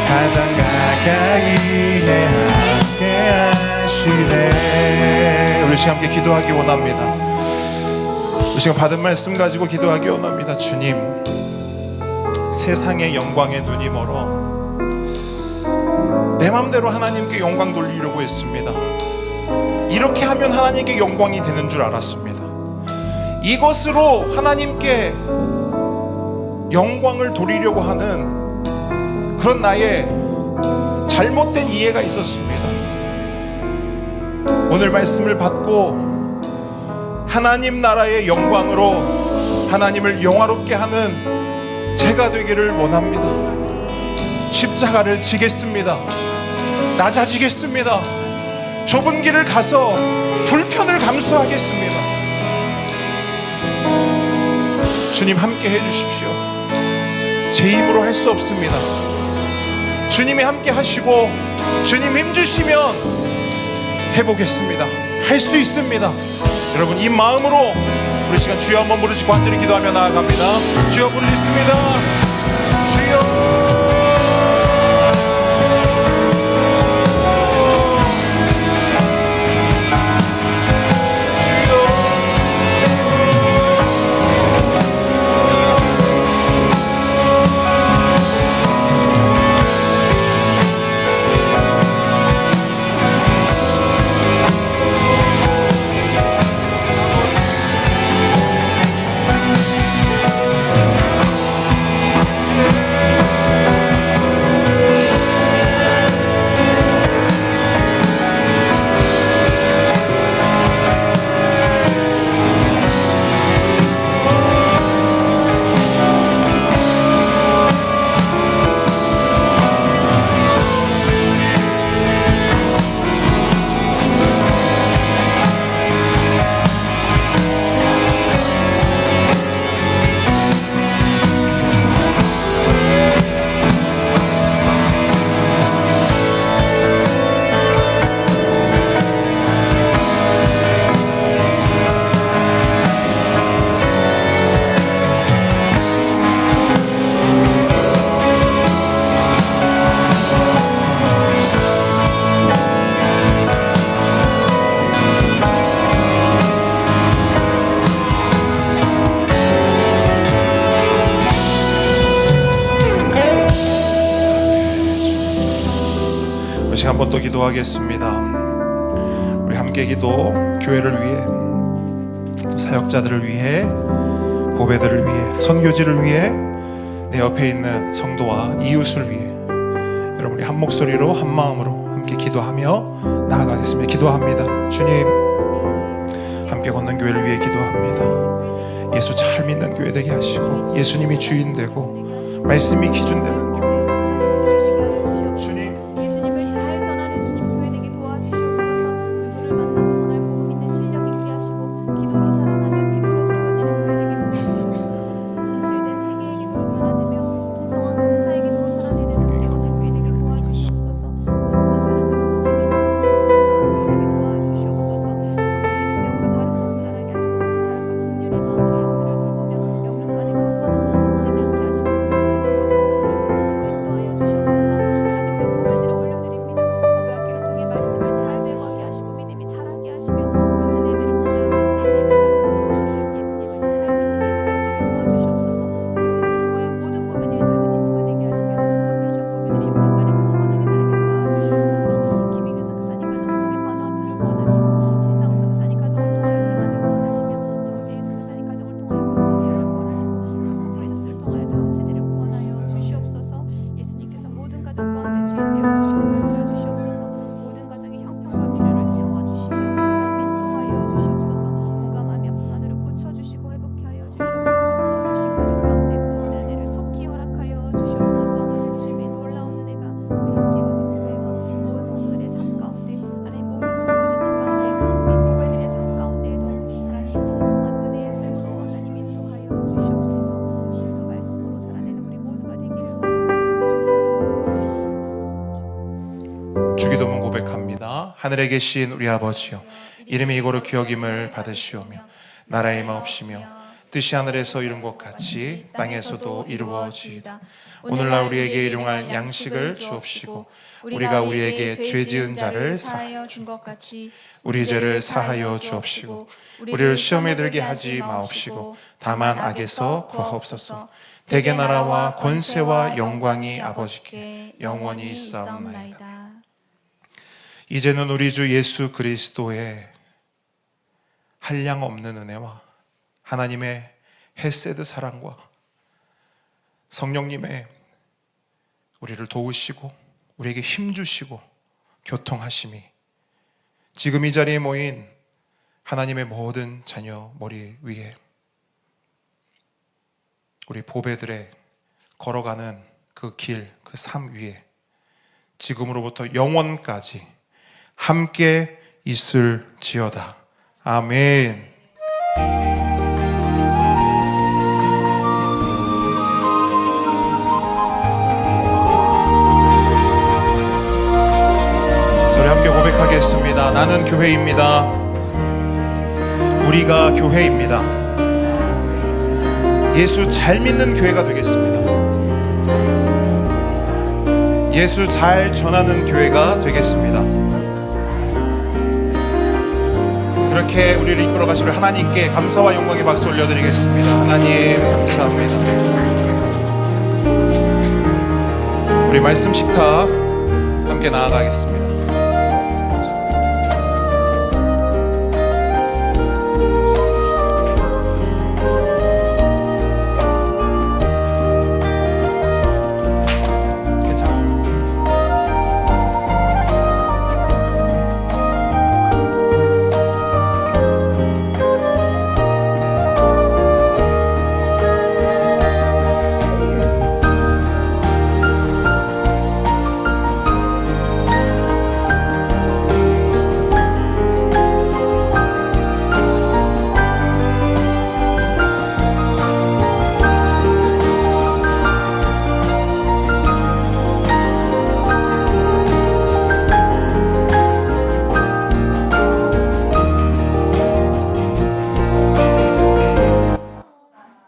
가장 가까이에 함께 하시네. 우리 시간 함께 기도하기 원합니다. 우리 시간 받은 말씀 가지고 기도하기 원합니다. 주님, 세상의 영광에 눈이 멀어 내 맘대로 하나님께 영광 돌리려고 했습니다. 이렇게 하면 하나님께 영광이 되는 줄 알았습니다. 이것으로 하나님께 영광을 돌리려고 하는 그런 나의 잘못된 이해가 있었습니다. 오늘 말씀을 받고 하나님 나라의 영광으로 하나님을 영화롭게 하는 제가 되기를 원합니다. 십자가를 지겠습니다. 낮아지겠습니다. 좁은 길을 가서 불편을 감수하겠습니다. 주님 함께 해주십시오. 제 힘으로 할 수 없습니다. 주님이 함께 하시고 주님 힘주시면 해보겠습니다. 할 수 있습니다. 여러분, 이 마음으로 우리 시간 주여 한번 부르시고 간절히 기도하며 나아갑니다. 주여 부르셨습니다. 주여. 시간 한번 또 기도하겠습니다. 우리 함께 기도, 교회를 위해, 또 사역자들을 위해, 보배들을 위해, 선교지를 위해, 내 옆에 있는 성도와 이웃을 위해 여러분이 한 목소리로 한 마음으로 함께 기도하며 나아가겠습니다. 기도합니다. 주님, 함께 걷는 교회를 위해 기도합니다. 예수 잘 믿는 교회 되게 하시고 예수님이 주인 되고 말씀이 기준 되는 주님, 예수님을 잘 전하는 주님 교회 되게 도와주시옵소서. 누구를 만나도 전할 복음 있는 실력 있게 하시고 기도로 살아나며 기도로 세워지는 교회 되게 도와주시옵소서. 진실된 회개의 기도로 변화되며 풍성한 감사의 기도로 살아내는 함께 걷는 교회 되게 도와주시옵소서. 무엇보다 사랑과 성품이 넘치는 건강한 교회 되게 도와주시옵소서. 성령의 능력으로 바른 걸음 따르게 하시고 사랑과 긍휼의 마음으로 양들을 돌보며 영능간의 강건함으로 지치지 않게 하시고 가정과 자녀들을 지키시고 인도하여 주시옵소서. 하나님, 우리 보배들을 올려드립니다. 보배학기를 통해 말씀을 잘 배워하게 하시고 믿음이 자라게 하시며 운세 예배를 통하여 참된 예배자로 주님 예수님을 잘 믿는 예배자로 되게 도와주시옵소서. 그리고 통하여 모든 보배들이 작은 예수가 되게 하시며 한패션 보배들이 영능간에 강건하게 자라게 도와주시옵소서. 김희규 선교사님 가정을 통해 바누아투를 구원하시고 신상우 선교사님 가정을 통하여 대만을 구원하시며 정재인 선교사님 가정을 통하여 광명리아를 구원하시고 한국 브레저스를 통하여 다음 세대를 구원하여 주시옵소서. 예수님께서 모든 가정 가운데 주인 되어 주시고 다스려 주시옵소서. 모든 가정의 형편과 필요를 채워주시며 하나님 인도하여 주시옵소서. 온갖 마음이 아픈 하늘을 고쳐주시고 회복케 하여 주시옵소서. 불신 가정 가운데 구원의 은혜를 속히 허락하여 주시옵소서. 주님의 놀라운 은혜가 우리 함께 걷는 교회와 모든 성도들의 삶 가운데 하나님 모든 선교지들 가운데 우리 보배들의 삶 가운데에도 하나님 풍성한 은혜의 삶으로 하나님 인도하여 주시옵소서. 오늘도 말씀으로 살아내는 우리 모두가 되기를 원합니다. 주기도문 고백합니다. 하늘에 계신 우리 아버지여, 이름이 이거로 기억임을 받으시오며 나라의 마옵시며 뜻이 하늘에서 이룬 것 같이 땅에서도 이루어지이다. 오늘날 우리에게 일용할 양식을 주옵시고 우리가 우리에게 죄 지은 자를 사하여 준 것 같이 우리 죄를 사하여 주옵시고 우리를 시험에 들게 하지 마옵시고 다만 악에서 구하옵소서. 대개 나라와 권세와 영광이 아버지께 영원히 있사옵나이다. 이제는 우리 주 예수 그리스도의 한량 없는 은혜와 하나님의 헤세드 사랑과 성령님의 우리를 도우시고 우리에게 힘주시고 교통하심이 지금 이 자리에 모인 하나님의 모든 자녀 머리 위에 우리 보배들의 걸어가는 그 길, 그 삶 위에 지금으로부터 영원까지 함께 있을지어다. 아멘. 저희 함께 고백하겠습니다. 나는 교회입니다. 우리가 교회입니다. 예수 잘 믿는 교회가 되겠습니다. 예수 잘 전하는 교회가 되겠습니다. 그렇게 우리를 이끌어 가시는 하나님께 감사와 영광의 박수 올려드리겠습니다. 하나님 감사합니다. 우리 말씀 식탁 함께 나아가겠습니다.